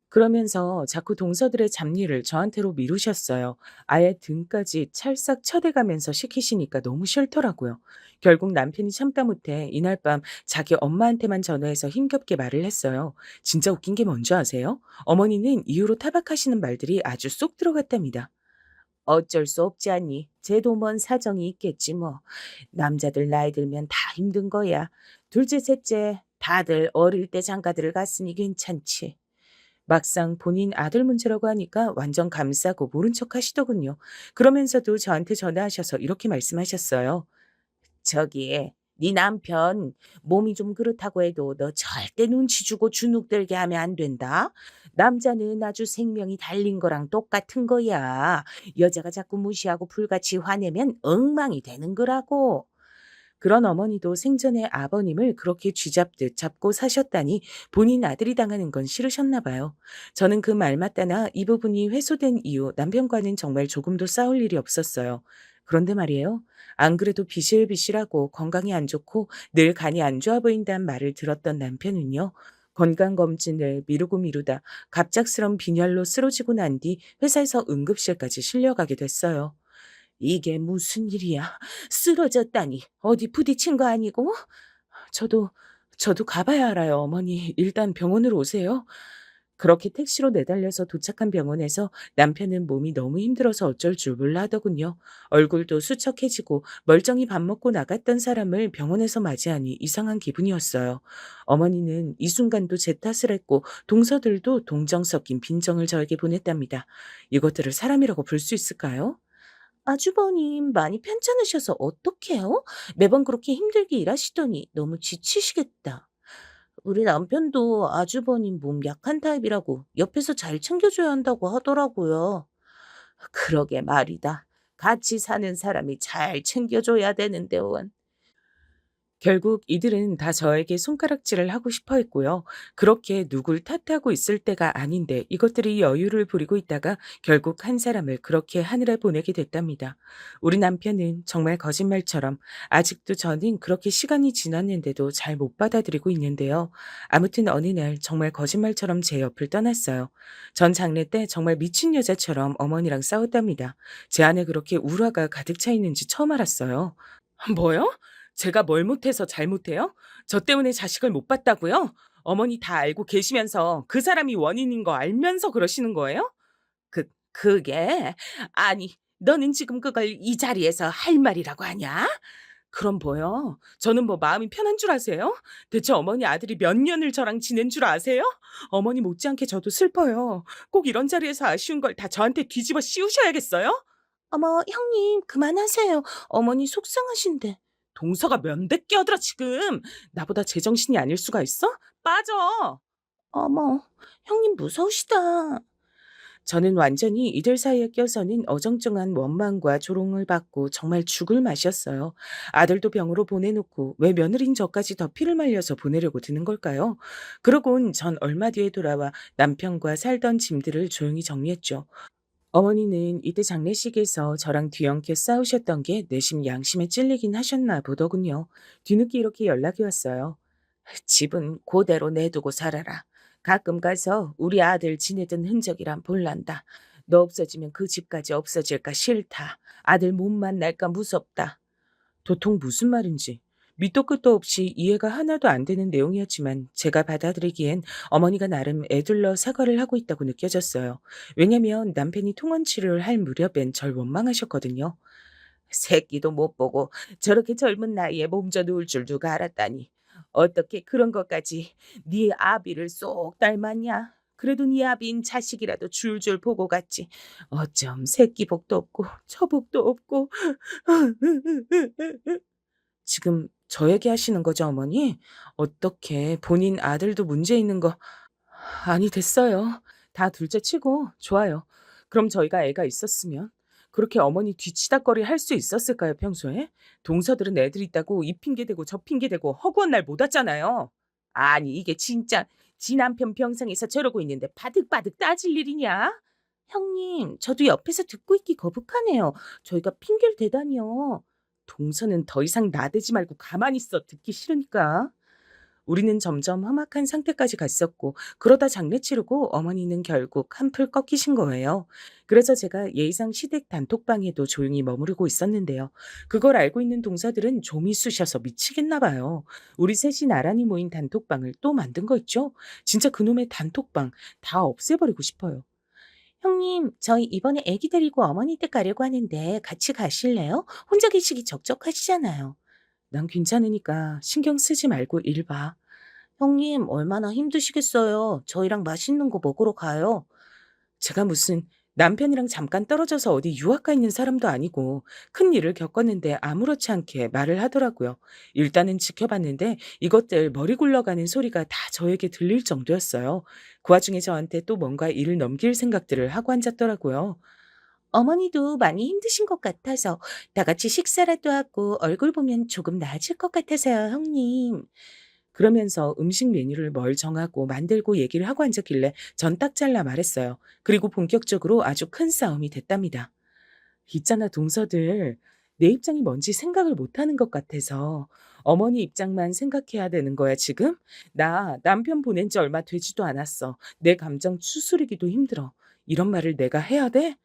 그러면서 자꾸 동서들의 잡일을 저한테로 미루셨어요. 아예 등까지 찰싹 쳐대가면서 시키시니까 너무 싫더라고요. 결국 남편이 참다 못해 이날 밤 자기 엄마한테만 전화해서 힘겹게 말을 했어요. 진짜 웃긴 게 뭔지 아세요? 어머니는 이후로 타박하시는 말들이 아주 쏙 들어갔답니다. 어쩔 수 없지 않니? 쟤도 뭔 사정이 있겠지 뭐. 남자들 나이 들면 다 힘든 거야. 둘째, 셋째 다들 어릴 때 장가들을 갔으니 괜찮지. 막상 본인 아들 문제라고 하니까 완전 감싸고 모른 척 하시더군요. 그러면서도 저한테 전화하셔서 이렇게 말씀하셨어요. 저기, 네 남편 몸이 좀 그렇다고 해도 너 절대 눈치 주고 주눅 들게 하면 안 된다. 남자는 아주 생명이 달린 거랑 똑같은 거야. 여자가 자꾸 무시하고 불같이 화내면 엉망이 되는 거라고. 그런 어머니도 생전에 아버님을 그렇게 쥐잡듯 잡고 사셨다니 본인 아들이 당하는 건 싫으셨나 봐요. 저는 그 말마따나 이 부분이 회수된 이후 남편과는 정말 조금도 싸울 일이 없었어요. 그런데 말이에요. 안 그래도 비실비실하고 건강이 안 좋고 늘 간이 안 좋아 보인다는 말을 들었던 남편은요. 건강검진을 미루고 미루다 갑작스런 빈혈로 쓰러지고 난 뒤 회사에서 응급실까지 실려가게 됐어요. 이게 무슨 일이야? 쓰러졌다니. 어디 부딪힌 거 아니고? 저도, 저도 가봐야 알아요, 어머니. 일단 병원으로 오세요. 그렇게 택시로 내달려서 도착한 병원에서 남편은 몸이 너무 힘들어서 어쩔 줄 몰라 하더군요. 얼굴도 수척해지고 멀쩡히 밥 먹고 나갔던 사람을 병원에서 맞이하니 이상한 기분이었어요. 어머니는 이 순간도 제 탓을 했고 동서들도 동정 섞인 빈정을 저에게 보냈답니다. 이것들을 사람이라고 볼 수 있을까요? 아주버님 많이 편찮으셔서 어떡해요? 매번 그렇게 힘들게 일하시더니 너무 지치시겠다. 우리 남편도 아주버님 몸 약한 타입이라고 옆에서 잘 챙겨줘야 한다고 하더라고요. 그러게 말이다. 같이 사는 사람이 잘 챙겨줘야 되는데 원. 결국 이들은 다 저에게 손가락질을 하고 싶어 했고요. 그렇게 누굴 탓하고 있을 때가 아닌데 이것들이 여유를 부리고 있다가 결국 한 사람을 그렇게 하늘에 보내게 됐답니다. 우리 남편은 정말 거짓말처럼 아직도 저는 그렇게 시간이 지났는데도 잘 못 받아들이고 있는데요. 아무튼 어느 날 정말 거짓말처럼 제 옆을 떠났어요. 전 장례 때 정말 미친 여자처럼 어머니랑 싸웠답니다. 제 안에 그렇게 울화가 가득 차 있는지 처음 알았어요. 뭐요? 제가 뭘 못해서 잘못해요? 저 때문에 자식을 못 봤다고요? 어머니 다 알고 계시면서 그 사람이 원인인 거 알면서 그러시는 거예요? 그게 아니 너는 지금 그걸 이 자리에서 할 말이라고 하냐? 그럼 뭐요? 저는 뭐 마음이 편한 줄 아세요? 대체 어머니 아들이 몇 년을 저랑 지낸 줄 아세요? 어머니 못지않게 저도 슬퍼요. 꼭 이런 자리에서 아쉬운 걸 다 저한테 뒤집어 씌우셔야겠어요? 어머, 형님, 그만하세요. 어머니 속상하신데. 동서가 면대 끼어들어 지금. 나보다 제정신이 아닐 수가 있어? 빠져. 어머, 형님 무서우시다. 저는 완전히 이들 사이에 껴서는 어정쩡한 원망과 조롱을 받고 정말 죽을 맛이었어요. 아들도 병으로 보내놓고 왜 며느리인 저까지 더 피를 말려서 보내려고 드는 걸까요? 그러곤 전 얼마 뒤에 돌아와 남편과 살던 짐들을 조용히 정리했죠. 어머니는 이때 장례식에서 저랑 뒤엉켜 싸우셨던 게 내심 양심에 찔리긴 하셨나 보더군요. 뒤늦게 이렇게 연락이 왔어요. 집은 그대로 내두고 살아라. 가끔 가서 우리 아들 지내던 흔적이란 볼란다. 너 없어지면 그 집까지 없어질까 싫다. 아들 못 만날까 무섭다. 도통 무슨 말인지. 밑도 끝도 없이 이해가 하나도 안 되는 내용이었지만 제가 받아들이기엔 어머니가 나름 애둘러 사과를 하고 있다고 느껴졌어요. 왜냐면 남편이 통원 치료를 할 무렵엔 절 원망하셨거든요. 새끼도 못 보고 저렇게 젊은 나이에 몸져 누울 줄 누가 알았다니. 어떻게 그런 것까지 네 아비를 쏙 닮았냐? 그래도 네 아비인 자식이라도 줄줄 보고 갔지. 어쩜 새끼 복도 없고 처복도 없고. 지금 저 얘기하시는 거죠, 어머니? 어떻게 본인 아들도 문제 있는 거 아니 됐어요. 다 둘째 치고 좋아요. 그럼 저희가 애가 있었으면 그렇게 어머니 뒤치다꺼리 할 수 있었을까요, 평소에? 동서들은 애들 있다고 이 핑계 대고 저 핑계 대고 허구한 날 못 왔잖아요. 아니 이게 진짜 지 남편 병상에서 저러고 있는데 바득바득 따질 일이냐? 형님, 저도 옆에서 듣고 있기 거북하네요. 저희가 핑계를 대다니요. 동서는 더 이상 나대지 말고 가만히 있어. 듣기 싫으니까. 우리는 점점 험악한 상태까지 갔었고 그러다 장례 치르고 어머니는 결국 한풀 꺾이신 거예요. 그래서 제가 예의상 시댁 단톡방에도 조용히 머무르고 있었는데요. 그걸 알고 있는 동서들은 좀이 쑤셔서 미치겠나 봐요. 우리 셋이 나란히 모인 단톡방을 또 만든 거 있죠? 진짜 그놈의 단톡방 다 없애버리고 싶어요. 형님, 저희 이번에 애기 데리고 어머니 댁 가려고 하는데 같이 가실래요? 혼자 계시기 적적하시잖아요. 난 괜찮으니까 신경 쓰지 말고 일 봐. 형님, 얼마나 힘드시겠어요. 저희랑 맛있는 거 먹으러 가요. 제가 무슨 남편이랑 잠깐 떨어져서 어디 유학 가 있는 사람도 아니고 큰 일을 겪었는데 아무렇지 않게 말을 하더라고요. 일단은 지켜봤는데 이것들 머리 굴러가는 소리가 다 저에게 들릴 정도였어요. 그 와중에 저한테 또 뭔가 일을 넘길 생각들을 하고 앉았더라고요. 어머니도 많이 힘드신 것 같아서 다 같이 식사라도 하고 얼굴 보면 조금 나아질 것 같아서요, 형님. 그러면서 음식 메뉴를 뭘 정하고 만들고 얘기를 하고 앉았길래 전 딱 잘라 말했어요. 그리고 본격적으로 아주 큰 싸움이 됐답니다. 있잖아, 동서들. 내 입장이 뭔지 생각을 못 하는 것 같아서 어머니 입장만 생각해야 되는 거야, 지금? 나 남편 보낸 지 얼마 되지도 않았어. 내 감정 추스리기도 힘들어. 이런 말을 내가 해야 돼?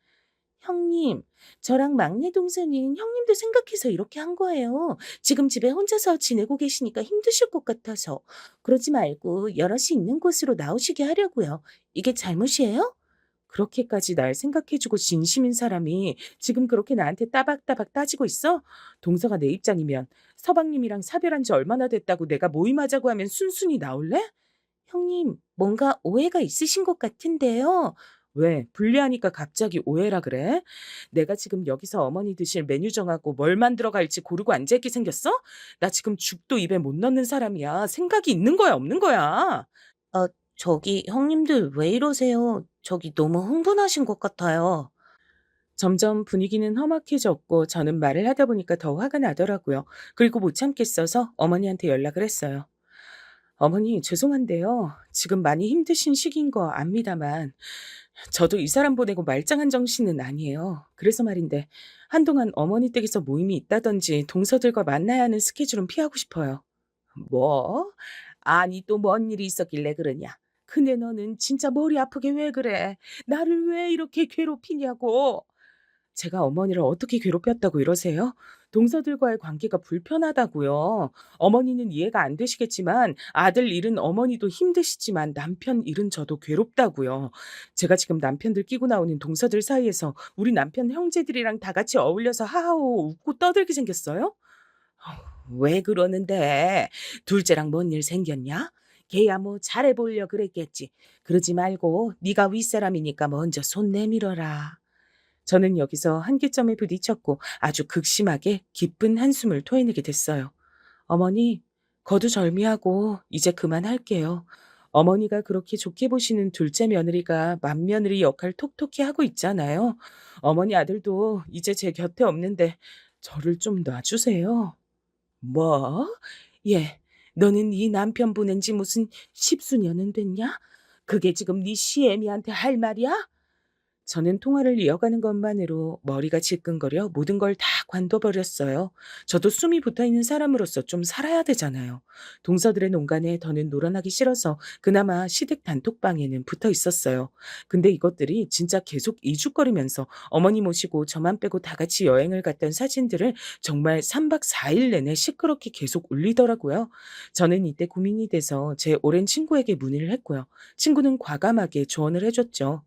형님, 저랑 막내 동생은 형님도 생각해서 이렇게 한 거예요. 지금 집에 혼자서 지내고 계시니까 힘드실 것 같아서. 그러지 말고 여럿이 있는 곳으로 나오시게 하려고요. 이게 잘못이에요? 그렇게까지 날 생각해주고 진심인 사람이 지금 그렇게 나한테 따박따박 따지고 있어? 동서가 내 입장이면 서방님이랑 사별한 지 얼마나 됐다고 내가 모임하자고 하면 순순히 나올래? 형님, 뭔가 오해가 있으신 것 같은데요. 왜? 불리하니까 갑자기 오해라 그래? 내가 지금 여기서 어머니 드실 메뉴 정하고 뭘 만들어 갈지 고르고 앉아있게 생겼어? 나 지금 죽도 입에 못 넣는 사람이야. 생각이 있는 거야, 없는 거야? 저기 형님들 왜 이러세요? 저기 너무 흥분하신 것 같아요. 점점 분위기는 험악해졌고 저는 말을 하다 보니까 더 화가 나더라고요. 그리고 못 참겠어서 어머니한테 연락을 했어요. 어머니, 죄송한데요. 지금 많이 힘드신 시기인 거 압니다만, 저도 이 사람 보내고 말짱한 정신은 아니에요. 그래서 말인데, 한동안 어머니 댁에서 모임이 있다든지 동서들과 만나야 하는 스케줄은 피하고 싶어요. 뭐? 아니, 또 뭔 일이 있었길래 그러냐? 근데 너는 진짜 머리 아프게 왜 그래? 나를 왜 이렇게 괴롭히냐고? 제가 어머니를 어떻게 괴롭혔다고 이러세요? 동서들과의 관계가 불편하다고요. 어머니는 이해가 안 되시겠지만 아들 잃은 어머니도 힘드시지만 남편 잃은 저도 괴롭다고요. 제가 지금 남편들 끼고 나오는 동서들 사이에서 우리 남편 형제들이랑 다 같이 어울려서 하하호 웃고 떠들게 생겼어요? 왜 그러는데? 둘째랑 뭔 일 생겼냐? 걔야 뭐 잘해보려 그랬겠지. 그러지 말고 네가 윗사람이니까 먼저 손 내밀어라. 저는 여기서 한계점에 부딪혔고 아주 극심하게 깊은 한숨을 토해내게 됐어요. 어머니, 거두절미하고 이제 그만할게요. 어머니가 그렇게 좋게 보시는 둘째 며느리가 맏며느리 역할 톡톡히 하고 있잖아요. 어머니 아들도 이제 제 곁에 없는데 저를 좀 놔주세요. 뭐? 예, 너는 네 남편 보낸 지 무슨 십수년은 됐냐? 그게 지금 네 시애미한테 할 말이야? 저는 통화를 이어가는 것만으로 머리가 지끈거려 모든 걸 다 관둬버렸어요. 저도 숨이 붙어있는 사람으로서 좀 살아야 되잖아요. 동서들의 농간에 더는 놀아나기 싫어서 그나마 시댁 단톡방에는 붙어 있었어요. 근데 이것들이 진짜 계속 이죽거리면서 어머니 모시고 저만 빼고 다 같이 여행을 갔던 사진들을 정말 3박 4일 내내 시끄럽게 계속 올리더라고요. 저는 이때 고민이 돼서 제 오랜 친구에게 문의를 했고요. 친구는 과감하게 조언을 해줬죠.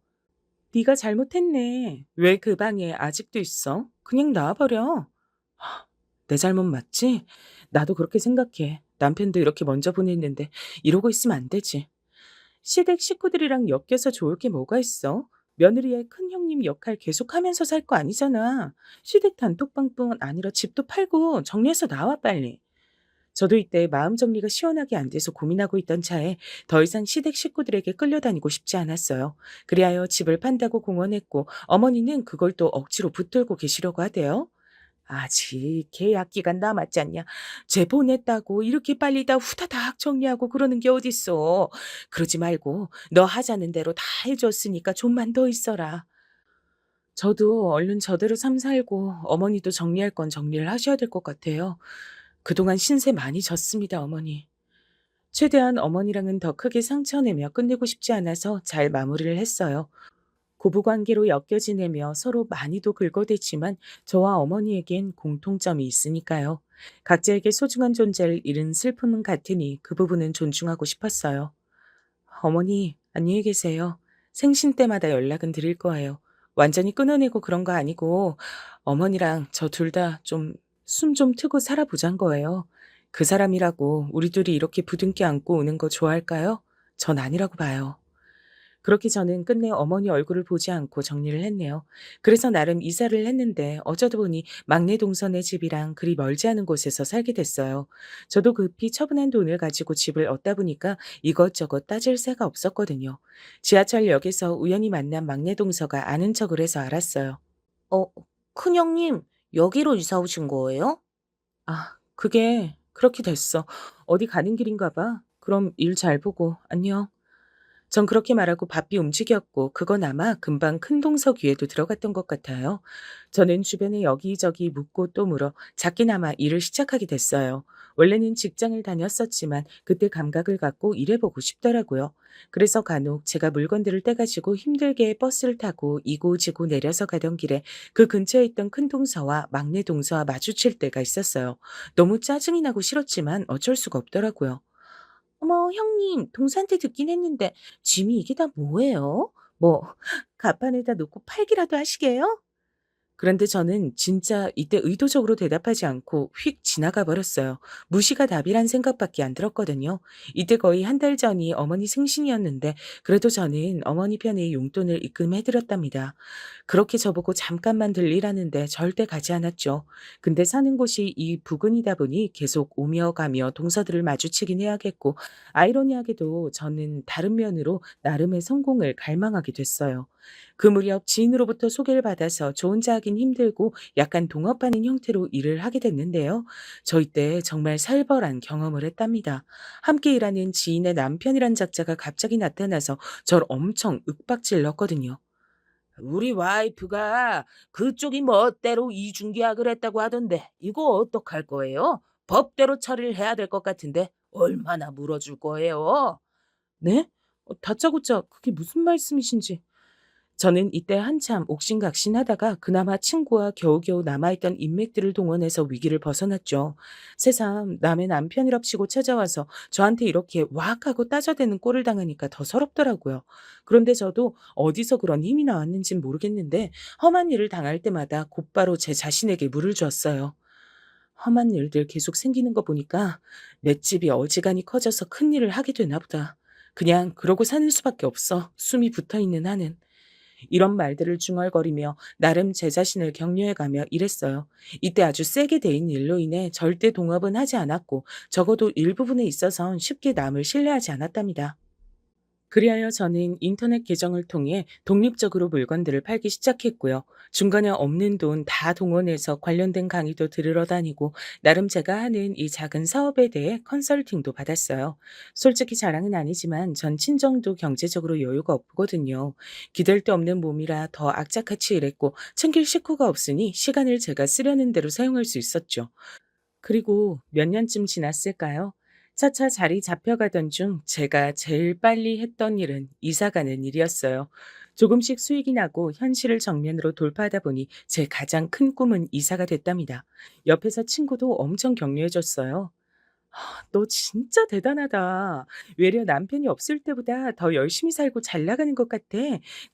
네가 잘못했네. 왜 그 방에 아직도 있어? 그냥 나와버려. 내 잘못 맞지? 나도 그렇게 생각해. 남편도 이렇게 먼저 보냈는데 이러고 있으면 안 되지. 시댁 식구들이랑 엮여서 좋을 게 뭐가 있어? 며느리의 큰 형님 역할 계속하면서 살 거 아니잖아. 시댁 단톡방뿐 아니라 집도 팔고 정리해서 나와 빨리. 저도 이때 마음 정리가 시원하게 안 돼서 고민하고 있던 차에 더 이상 시댁 식구들에게 끌려다니고 싶지 않았어요. 그리하여 집을 판다고 공언했고 어머니는 그걸 또 억지로 붙들고 계시려고 하대요. 아직 계약 기간 남았지 않냐. 제 보냈다고 이렇게 빨리 다 후다닥 정리하고 그러는 게 어딨어. 그러지 말고 너 하자는 대로 다 해줬으니까 좀만 더 있어라. 저도 얼른 저대로 삶 살고 어머니도 정리할 건 정리를 하셔야 될 것 같아요. 그동안 신세 많이 졌습니다, 어머니. 최대한 어머니랑은 더 크게 상처내며 끝내고 싶지 않아서 잘 마무리를 했어요. 고부관계로 엮여 지내며 서로 많이도 긁어댔지만 저와 어머니에겐 공통점이 있으니까요. 각자에게 소중한 존재를 잃은 슬픔은 같으니 그 부분은 존중하고 싶었어요. 어머니, 안녕히 계세요. 생신 때마다 연락은 드릴 거예요. 완전히 끊어내고 그런 거 아니고 어머니랑 저 둘 다 좀 숨 좀 트고 살아보잔 거예요. 그 사람이라고 우리 둘이 이렇게 부둥켜 안고 오는 거 좋아할까요? 전 아니라고 봐요. 그렇게 저는 끝내 어머니 얼굴을 보지 않고 정리를 했네요. 그래서 나름 이사를 했는데 어쩌다 보니 막내 동선의 집이랑 그리 멀지 않은 곳에서 살게 됐어요. 저도 급히 처분한 돈을 가지고 집을 얻다 보니까 이것저것 따질 새가 없었거든요. 지하철역에서 우연히 만난 막내 동서가 아는 척을 해서 알았어요. 어, 큰형님, 여기로 이사 오신 거예요? 아, 그게 그렇게 됐어. 어디 가는 길인가 봐. 그럼 일 잘 보고 안녕. 전 그렇게 말하고 바삐 움직였고 그건 아마 금방 큰 동서 귀에도 들어갔던 것 같아요. 저는 주변에 여기저기 묻고 또 물어 작게나마 일을 시작하게 됐어요. 원래는 직장을 다녔었지만 그때 감각을 갖고 일해보고 싶더라고요. 그래서 간혹 제가 물건들을 떼가지고 힘들게 버스를 타고 이고지고 내려서 가던 길에 그 근처에 있던 큰 동서와 막내 동서와 마주칠 때가 있었어요. 너무 짜증이 나고 싫었지만 어쩔 수가 없더라고요. 어머, 형님, 동사한테 듣긴 했는데, 짐이 이게 다 뭐예요? 뭐, 가판에다 놓고 팔기라도 하시게요? 그런데 저는 진짜 이때 의도적으로 대답하지 않고 휙 지나가 버렸어요. 무시가 답이란 생각밖에 안 들었거든요. 이때 거의 한 달 전이 어머니 생신이었는데 그래도 저는 어머니 편에 용돈을 입금해드렸답니다. 그렇게 저보고 잠깐만 들리라는데 절대 가지 않았죠. 근데 사는 곳이 이 부근이다 보니 계속 오며 가며 동서들을 마주치긴 해야겠고 아이러니하게도 저는 다른 면으로 나름의 성공을 갈망하게 됐어요. 그 무렵 지인으로부터 소개를 받아서 저 혼자 하긴 힘들고 약간 동업하는 형태로 일을 하게 됐는데요. 저 이때 정말 살벌한 경험을 했답니다. 함께 일하는 지인의 남편이란 작자가 갑자기 나타나서 저를 엄청 윽박질렀거든요. 우리 와이프가 그쪽이 멋대로 이중계약을 했다고 하던데, 이거 어떡할 거예요? 법대로 처리를 해야 될 것 같은데, 얼마나 물어줄 거예요? 네? 다짜고짜 그게 무슨 말씀이신지. 저는 이때 한참 옥신각신하다가 그나마 친구와 겨우겨우 남아있던 인맥들을 동원해서 위기를 벗어났죠. 새삼 남의 남편이랍시고 찾아와서 저한테 이렇게 왁 하고 따져대는 꼴을 당하니까 더 서럽더라고요. 그런데 저도 어디서 그런 힘이 나왔는진 모르겠는데 험한 일을 당할 때마다 곧바로 제 자신에게 물을 주었어요. 험한 일들 계속 생기는 거 보니까 맷집이 어지간히 커져서 큰일을 하게 되나 보다. 그냥 그러고 사는 수밖에 없어. 숨이 붙어있는 한은. 이런 말들을 중얼거리며 나름 제 자신을 격려해가며 일했어요. 이때 아주 세게 데인 일로 인해 절대 동업은 하지 않았고 적어도 일부분에 있어선 쉽게 남을 신뢰하지 않았답니다. 그리하여 저는 인터넷 계정을 통해 독립적으로 물건들을 팔기 시작했고요. 중간에 없는 돈 다 동원해서 관련된 강의도 들으러 다니고 나름 제가 하는 이 작은 사업에 대해 컨설팅도 받았어요. 솔직히 자랑은 아니지만 전 친정도 경제적으로 여유가 없거든요. 기댈 데 없는 몸이라 더 악착같이 일했고 챙길 식구가 없으니 시간을 제가 쓰려는 대로 사용할 수 있었죠. 그리고 몇 년쯤 지났을까요? 차차 자리 잡혀가던 중 제가 제일 빨리 했던 일은 이사 가는 일이었어요. 조금씩 수익이 나고 현실을 정면으로 돌파하다 보니 제 가장 큰 꿈은 이사가 됐답니다. 옆에서 친구도 엄청 격려해줬어요. 너 진짜 대단하다. 외려 남편이 없을 때보다 더 열심히 살고 잘 나가는 것 같아.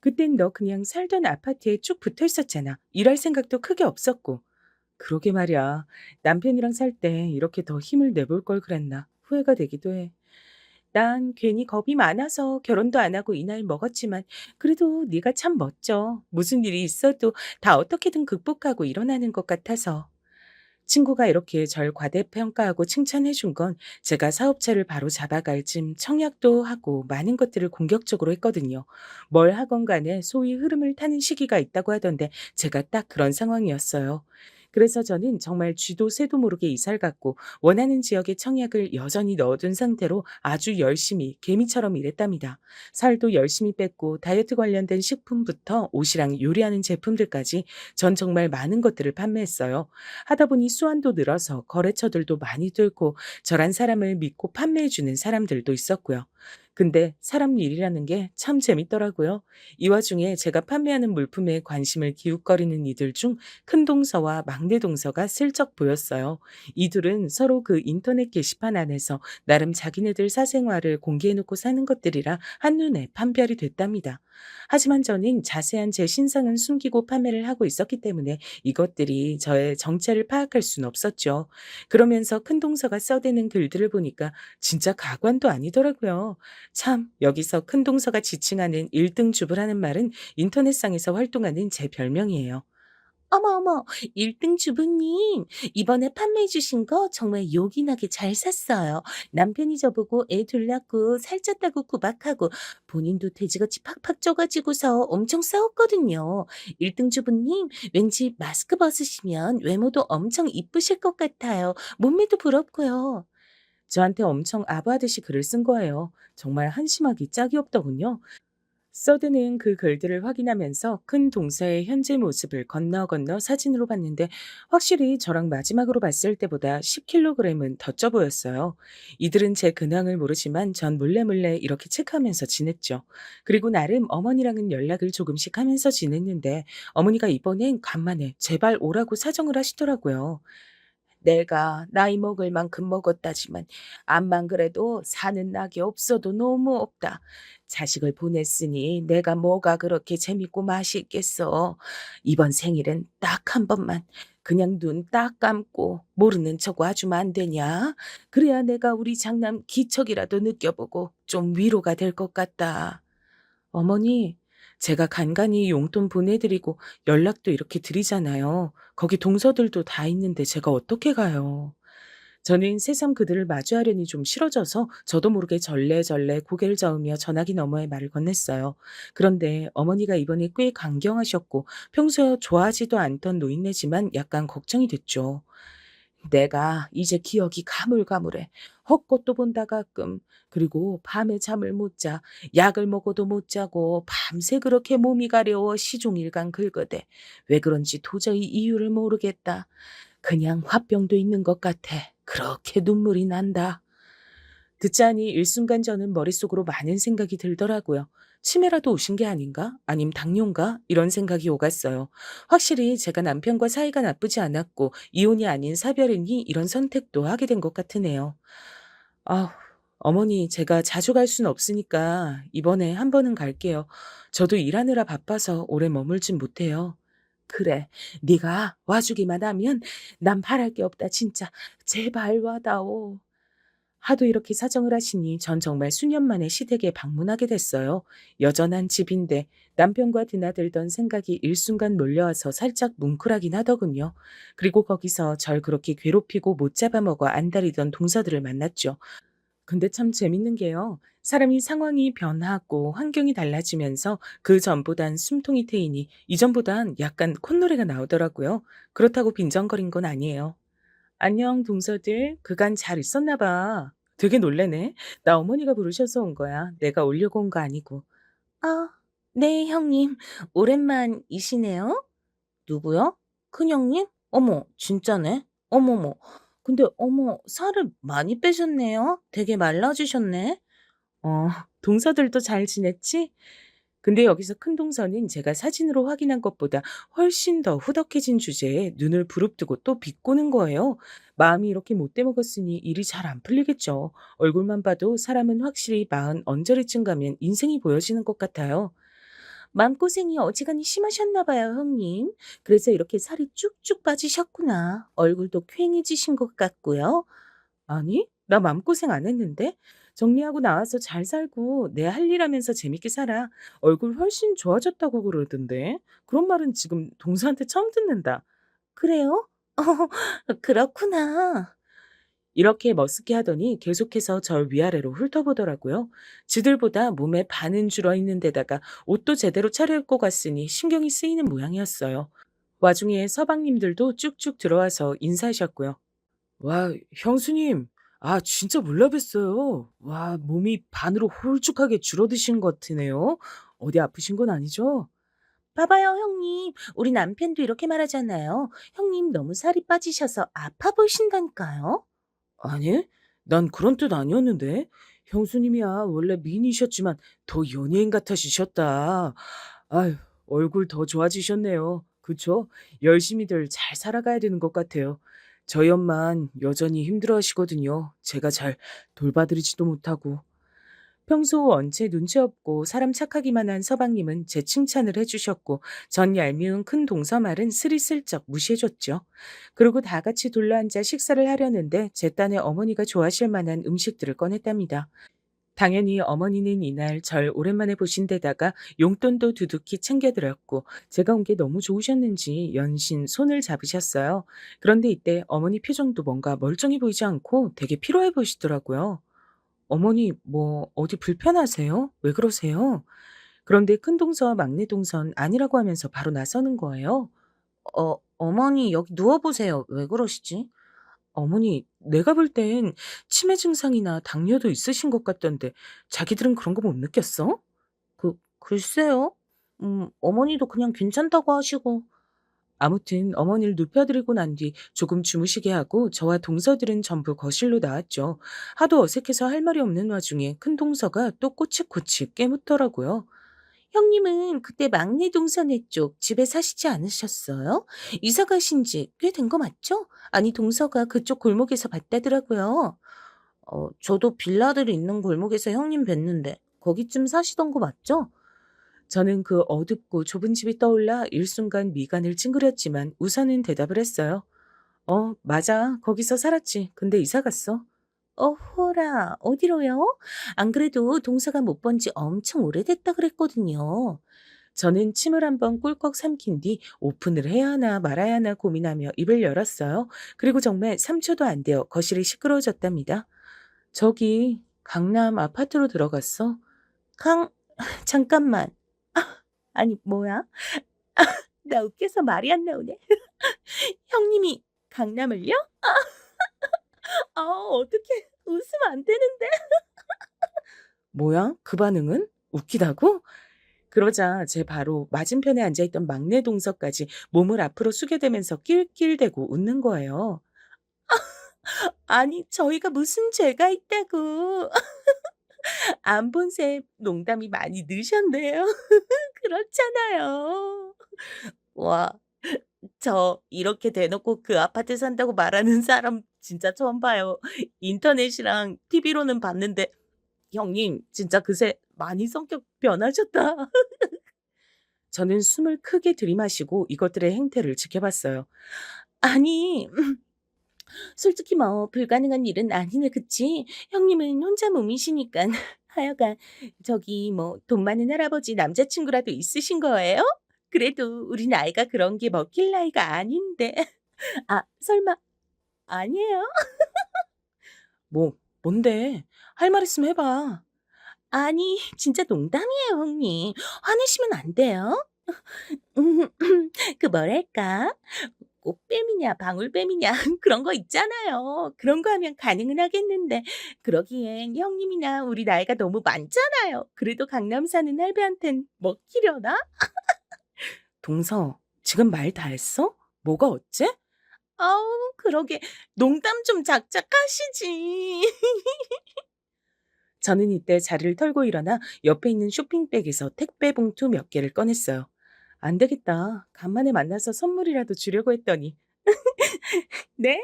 그땐 너 그냥 살던 아파트에 쭉 붙어 있었잖아. 일할 생각도 크게 없었고. 그러게 말이야. 남편이랑 살 때 이렇게 더 힘을 내볼 걸 그랬나 후회가 되기도 해. 난 괜히 겁이 많아서 결혼도 안 하고 이 나이 먹었지만 그래도 네가 참 멋져. 무슨 일이 있어도 다 어떻게든 극복하고 일어나는 것 같아서. 친구가 이렇게 절 과대평가하고 칭찬해 준 건 제가 사업체를 바로 잡아갈 쯤 청약도 하고 많은 것들을 공격적으로 했거든요. 뭘 하건 간에 소위 흐름을 타는 시기가 있다고 하던데 제가 딱 그런 상황이었어요. 그래서 저는 정말 쥐도 새도 모르게 이사를 갔고 원하는 지역의 청약을 여전히 넣어둔 상태로 아주 열심히 개미처럼 일했답니다. 살도 열심히 뺐고 다이어트 관련된 식품부터 옷이랑 요리하는 제품들까지 전 정말 많은 것들을 판매했어요. 하다 보니 수완도 늘어서 거래처들도 많이 들고 저란 사람을 믿고 판매해주는 사람들도 있었고요. 근데 사람 일이라는 게 참 재밌더라고요. 이 와중에 제가 판매하는 물품에 관심을 기웃거리는 이들 중 큰 동서와 막내 동서가 슬쩍 보였어요. 이 둘은 서로 그 인터넷 게시판 안에서 나름 자기네들 사생활을 공개해놓고 사는 것들이라 한눈에 판별이 됐답니다. 하지만 저는 자세한 제 신상은 숨기고 판매를 하고 있었기 때문에 이것들이 저의 정체를 파악할 수는 없었죠. 그러면서 큰 동서가 써대는 글들을 보니까 진짜 가관도 아니더라고요. 참, 여기서 큰 동서가 지칭하는 1등 주부라는 말은 인터넷상에서 활동하는 제 별명이에요. 어머, 어머, 1등 주부님. 이번에 판매해주신 거 정말 요긴하게 잘 샀어요. 남편이 저보고 애 둘 낳고 살쪘다고 구박하고 본인도 돼지같이 팍팍 쪄가지고서 엄청 싸웠거든요. 1등 주부님, 왠지 마스크 벗으시면 외모도 엄청 이쁘실 것 같아요. 몸매도 부럽고요. 저한테 엄청 아부하듯이 글을 쓴 거예요. 정말 한심하기 짝이 없더군요. 써드는 그 글들을 확인하면서 큰 동서의 현재 모습을 건너 건너 사진으로 봤는데 확실히 저랑 마지막으로 봤을 때보다 10kg은 더 쪄 보였어요. 이들은 제 근황을 모르지만 전 몰래 이렇게 체크하면서 지냈죠. 그리고 나름 어머니랑은 연락을 조금씩 하면서 지냈는데 어머니가 이번엔 간만에 제발 오라고 사정을 하시더라고요. 내가 나이 먹을 만큼 먹었다지만 암만 그래도 사는 낙이 없어도 너무 없다. 자식을 보냈으니 내가 뭐가 그렇게 재밌고 맛있겠어. 이번 생일은 딱 한 번만 그냥 눈 딱 감고 모르는 척 와주면 안 되냐? 그래야 내가 우리 장남 기척이라도 느껴보고 좀 위로가 될 것 같다. 어머니, 제가 간간히 용돈 보내드리고 연락도 이렇게 드리잖아요. 거기 동서들도 다 있는데 제가 어떻게 가요? 저는 새삼 그들을 마주하려니 좀 싫어져서 저도 모르게 절레절레 고개를 저으며 전화기 너머에 말을 건넸어요. 그런데 어머니가 이번에 꽤 강경하셨고 평소에 좋아하지도 않던 노인네지만 약간 걱정이 됐죠. 내가 이제 기억이 가물가물해. 헛것도 본다 가끔. 그리고 밤에 잠을 못 자. 약을 먹어도 못 자고 밤새 그렇게 몸이 가려워 시종일관 긁어대. 왜 그런지 도저히 이유를 모르겠다. 그냥 화병도 있는 것 같아. 그렇게 눈물이 난다. 듣자니 일순간 저는 머릿속으로 많은 생각이 들더라고요. 치매라도 오신 게 아닌가? 아님 당뇨인가? 이런 생각이 오갔어요. 확실히 제가 남편과 사이가 나쁘지 않았고 이혼이 아닌 사별이니 이런 선택도 하게 된 것 같으네요. 아우, 어머니 제가 자주 갈 순 없으니까 이번에 한 번은 갈게요. 저도 일하느라 바빠서 오래 머물진 못해요. 그래, 네가 와주기만 하면 난 바랄 게 없다 진짜. 제발 와다오. 하도 이렇게 사정을 하시니 전 정말 수년 만에 시댁에 방문하게 됐어요. 여전한 집인데 남편과 드나들던 생각이 일순간 몰려와서 살짝 뭉클하긴 하더군요. 그리고 거기서 절 그렇게 괴롭히고 못 잡아먹어 안달이던 동서들을 만났죠. 근데 참 재밌는 게요. 사람이 상황이 변하고 환경이 달라지면서 그 전보단 숨통이 트이니 이전보단 약간 콧노래가 나오더라고요. 그렇다고 빈정거린 건 아니에요. 안녕, 동서들. 그간 잘 있었나 봐. 되게 놀래네. 나 어머니가 부르셔서 온 거야. 내가 오려고 온 거 아니고. 아, 네, 형님. 오랜만이시네요. 누구요? 큰형님? 어머, 진짜네. 어머머. 근데 어머, 살을 많이 빼셨네요. 되게 말라지셨네. 어, 동서들도 잘 지냈지? 근데 여기서 큰 동서는 제가 사진으로 확인한 것보다 훨씬 더 후덕해진 주제에 눈을 부릅뜨고 또 비꼬는 거예요. 마음이 이렇게 못돼 먹었으니 일이 잘 안 풀리겠죠. 얼굴만 봐도 사람은 확실히 마흔 언저리쯤 가면 인생이 보여지는 것 같아요. 마음고생이 어지간히 심하셨나 봐요, 형님. 그래서 이렇게 살이 쭉쭉 빠지셨구나. 얼굴도 퀭해지신 것 같고요. 아니, 나 마음고생 안 했는데? 정리하고 나와서 잘 살고 내 할 일 하면서 재밌게 살아. 얼굴 훨씬 좋아졌다고 그러던데. 그런 말은 지금 동서한테 처음 듣는다. 그래요? 그렇구나. 이렇게 머쓱해 하더니 계속해서 절 위아래로 훑어보더라고요. 지들보다 몸에 반은 줄어 있는 데다가 옷도 제대로 차려입고 갔으니 신경이 쓰이는 모양이었어요. 와중에 서방님들도 쭉쭉 들어와서 인사하셨고요. 와, 형수님. 아, 진짜 몰라 뵀어요. 와, 몸이 반으로 홀쭉하게 줄어드신 것 같으네요. 어디 아프신 건 아니죠? 봐봐요, 형님. 우리 남편도 이렇게 말하잖아요. 형님 너무 살이 빠지셔서 아파 보신다니까요. 아니, 난 그런 뜻 아니었는데. 형수님이야 원래 미인이셨지만 더 연예인 같아지셨다. 아휴, 얼굴 더 좋아지셨네요. 그쵸? 열심히들 잘 살아가야 되는 것 같아요. 저희 엄만 여전히 힘들어하시거든요. 제가 잘 돌봐드리지도 못하고. 평소 원체 눈치 없고 사람 착하기만 한 서방님은 제 칭찬을 해주셨고 전 얄미운 큰 동서 말은 스리슬쩍 무시해줬죠. 그리고 다 같이 둘러앉아 식사를 하려는데 제 딴에 어머니가 좋아하실 만한 음식들을 꺼냈답니다. 당연히 어머니는 이날 절 오랜만에 보신 데다가 용돈도 두둑히 챙겨드렸고 제가 온 게 너무 좋으셨는지 연신 손을 잡으셨어요. 그런데 이때 어머니 표정도 뭔가 멀쩡해 보이지 않고 되게 피로해 보이시더라고요. 어머니 뭐 어디 불편하세요? 왜 그러세요? 그런데 큰 동서와 막내 동선 아니라고 하면서 바로 나서는 거예요. 어머니 여기 누워보세요. 왜 그러시지? 어머니, 내가 볼 땐 치매 증상이나 당뇨도 있으신 것 같던데 자기들은 그런 거 못 느꼈어? 글쎄요. 어머니도 그냥 괜찮다고 하시고. 아무튼 어머니를 눕혀드리고 난 뒤 조금 주무시게 하고 저와 동서들은 전부 거실로 나왔죠. 하도 어색해서 할 말이 없는 와중에 큰 동서가 또 꼬치꼬치 깨묻더라고요. 형님은 그때 막내 동서네 쪽 집에 사시지 않으셨어요? 이사 가신 지 꽤 된 거 맞죠? 아니, 동서가 그쪽 골목에서 봤다더라고요. 저도 빌라들 있는 골목에서 형님 뵀는데 거기쯤 사시던 거 맞죠? 저는 그 어둡고 좁은 집이 떠올라 일순간 미간을 찡그렸지만 우선은 대답을 했어요. 맞아. 거기서 살았지. 근데 이사 갔어. 어호라, 어디로요? 안 그래도 동서가 못 본지 엄청 오래됐다 그랬거든요. 저는 침을 한번 꿀꺽 삼킨 뒤 오픈을 해야 하나 말아야 하나 고민하며 입을 열었어요. 그리고 정말 3초도 안 되어 거실이 시끄러워졌답니다. 저기 강남 아파트로 들어갔어. 강, 잠깐만. 아니, 뭐야? 나 웃겨서 말이 안 나오네. 형님이 강남을요? 어떡해. 웃으면 안 되는데. 뭐야? 그 반응은? 웃기다고? 그러자 제 바로 맞은편에 앉아있던 막내 동서까지 몸을 앞으로 숙여대면서 낄낄대고 웃는 거예요. 아니, 저희가 무슨 죄가 있다고. 안 본 새 농담이 많이 느셨네요. 그렇잖아요. 와, 저 이렇게 대놓고 그 아파트 산다고 말하는 사람 진짜 처음 봐요. 인터넷이랑 TV로는 봤는데 형님 진짜 그새 많이 성격 변하셨다. 저는 숨을 크게 들이마시고 이것들의 행태를 지켜봤어요. 아니, 솔직히 뭐 불가능한 일은 아니네, 그치? 형님은 혼자 몸이시니까. 하여간 저기 뭐 돈 많은 할아버지 남자친구라도 있으신 거예요? 그래도 우리 나이가 그런 게 먹힐 나이가 아닌데. 설마 아니에요? 뭔데? 할 말 있으면 해봐. 아니, 진짜 농담이에요, 형님. 화내시면 안 돼요. 그 뭐랄까? 꽃뱀이냐, 방울뱀이냐, 그런 거 있잖아요. 그런 거 하면 가능은 하겠는데, 그러기엔 형님이나 우리 나이가 너무 많잖아요. 그래도 강남 사는 할배한텐 먹히려나? 동서, 지금 말 다 했어? 뭐가 어째? 아우, 그러게. 농담 좀 작작 하시지. 저는 이때 자리를 털고 일어나 옆에 있는 쇼핑백에서 택배 봉투 몇 개를 꺼냈어요. 안 되겠다. 간만에 만나서 선물이라도 주려고 했더니. 네?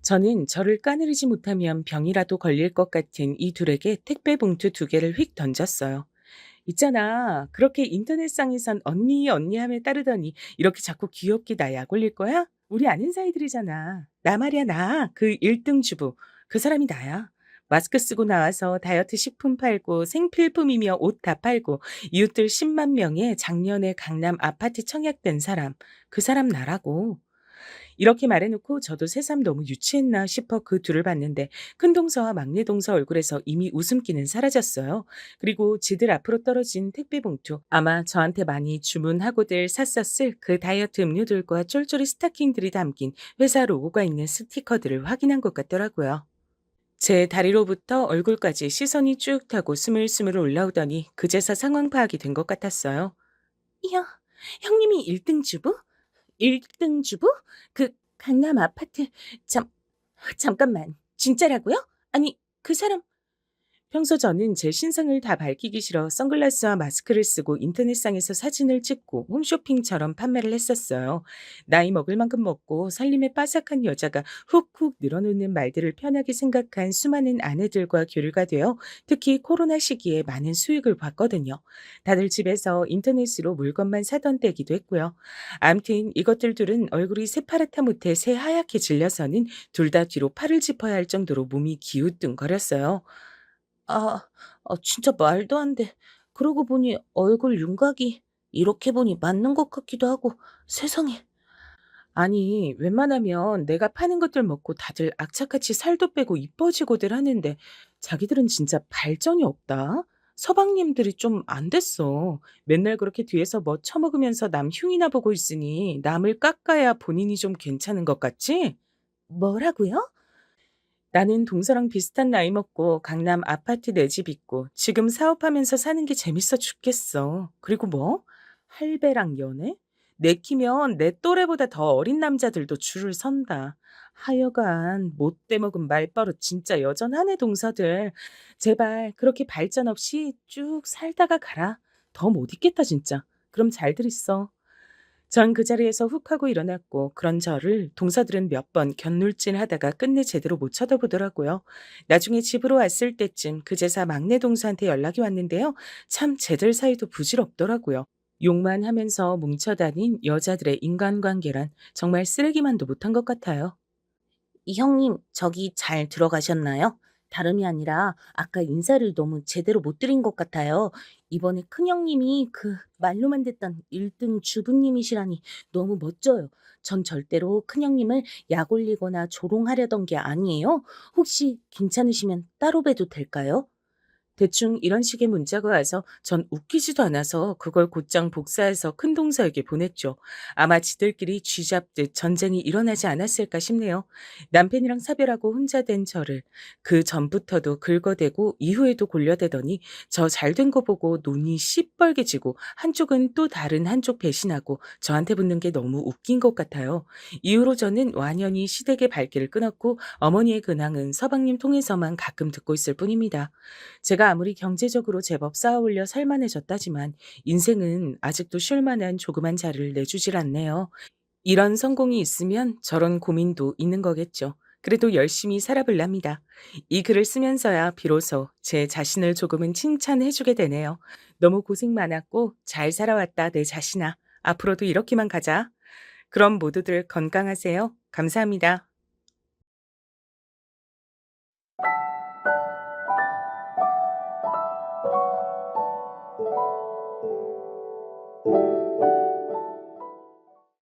저는 저를 까내리지 못하면 병이라도 걸릴 것 같은 이 둘에게 택배 봉투 2개를 휙 던졌어요. 있잖아. 그렇게 인터넷상에선 언니 언니 하며 따르더니 이렇게 자꾸 귀엽게 나 약 올릴 거야? 우리 아는 사이들이잖아. 나 말이야 나. 그 1등 주부. 그 사람이 나야. 마스크 쓰고 나와서 다이어트 식품 팔고 생필품이며 옷 다 팔고 이웃들 10만 명에 작년에 강남 아파트 청약된 사람. 그 사람 나라고. 이렇게 말해놓고 저도 새삼 너무 유치했나 싶어 그 둘을 봤는데 큰 동서와 막내 동서 얼굴에서 이미 웃음기는 사라졌어요. 그리고 지들 앞으로 떨어진 택배 봉투. 아마 저한테 많이 주문하고들 샀었을 그 다이어트 음료들과 쫄쫄이 스타킹들이 담긴 회사 로고가 있는 스티커들을 확인한 것 같더라고요. 제 다리로부터 얼굴까지 시선이 쭉 타고 스물스물 올라오더니 그제서 상황 파악이 된 것 같았어요. 형, 형님이 1등 주부? 1등 주부? 그 강남 아파트. 잠깐만. 진짜라고요? 아니, 그 사람. 평소 저는 제 신상을 다 밝히기 싫어 선글라스와 마스크를 쓰고 인터넷상에서 사진을 찍고 홈쇼핑처럼 판매를 했었어요. 나이 먹을 만큼 먹고 살림에 빠삭한 여자가 훅훅 늘어놓는 말들을 편하게 생각한 수많은 아내들과 교류가 되어 특히 코로나 시기에 많은 수익을 봤거든요. 다들 집에서 인터넷으로 물건만 사던 때기도 했고요. 암튼 이것들 둘은 얼굴이 새파랗다 못해 새하얗게 질려서는 둘 다 뒤로 팔을 짚어야 할 정도로 몸이 기우뚱거렸어요. 진짜 말도 안 돼. 그러고 보니 얼굴 윤곽이 이렇게 보니 맞는 것 같기도 하고. 세상에. 아니, 웬만하면 내가 파는 것들 먹고 다들 악착같이 살도 빼고 이뻐지고들 하는데 자기들은 진짜 발전이 없다. 서방님들이 좀 안 됐어. 맨날 그렇게 뒤에서 뭐 처먹으면서 남 흉이나 보고 있으니 남을 깎아야 본인이 좀 괜찮은 것 같지? 뭐라고요? 나는 동서랑 비슷한 나이 먹고 강남 아파트 내 집 있고 지금 사업하면서 사는 게 재밌어 죽겠어. 그리고 뭐? 할배랑 연애? 내키면 내 또래보다 더 어린 남자들도 줄을 선다. 하여간 못돼 먹은 말버릇 진짜 여전하네 동서들. 제발 그렇게 발전 없이 쭉 살다가 가라. 더 못 있겠다 진짜. 그럼 잘들 있어. 전 그 자리에서 훅 하고 일어났고 그런 저를 동서들은 몇 번 곁눈질하다가 끝내 제대로 못 쳐다보더라고요. 나중에 집으로 왔을 때쯤 그제서 막내 동서한테 연락이 왔는데요. 참 쟤들 사이도 부질없더라고요. 욕만 하면서 뭉쳐다닌 여자들의 인간관계란 정말 쓰레기만도 못한 것 같아요. 이 형님, 저기 잘 들어가셨나요? 다름이 아니라 아까 인사를 너무 제대로 못 드린 것 같아요. 이번에 큰형님이 그 말로만 듣던 1등 주부님이시라니 너무 멋져요. 전 절대로 큰형님을 약 올리거나 조롱하려던 게 아니에요. 혹시 괜찮으시면 따로 봬도 될까요? 대충 이런 식의 문자가 와서 전 웃기지도 않아서 그걸 곧장 복사해서 큰동서에게 보냈죠. 아마 지들끼리 쥐잡듯 전쟁이 일어나지 않았을까 싶네요. 남편이랑 사별하고 혼자 된 저를 그 전부터도 긁어대고 이후에도 골려대더니 저 잘 된 거 보고 눈이 시뻘개지고 한쪽은 또 다른 한쪽 배신하고 저한테 붙는 게 너무 웃긴 것 같아요. 이후로 저는 완연히 시댁의 발길을 끊었고 어머니의 근황은 서방님 통해서만 가끔 듣고 있을 뿐입니다. 제가 아무리 경제적으로 제법 쌓아올려 살만해졌다지만 인생은 아직도 쉴 만한 조그만 자리를 내주질 않네요. 이런 성공이 있으면 저런 고민도 있는 거겠죠. 그래도 열심히 살아볼랍니다. 이 글을 쓰면서야 비로소 제 자신을 조금은 칭찬해주게 되네요. 너무 고생 많았고 잘 살아왔다 내 자신아. 앞으로도 이렇게만 가자. 그럼 모두들 건강하세요. 감사합니다.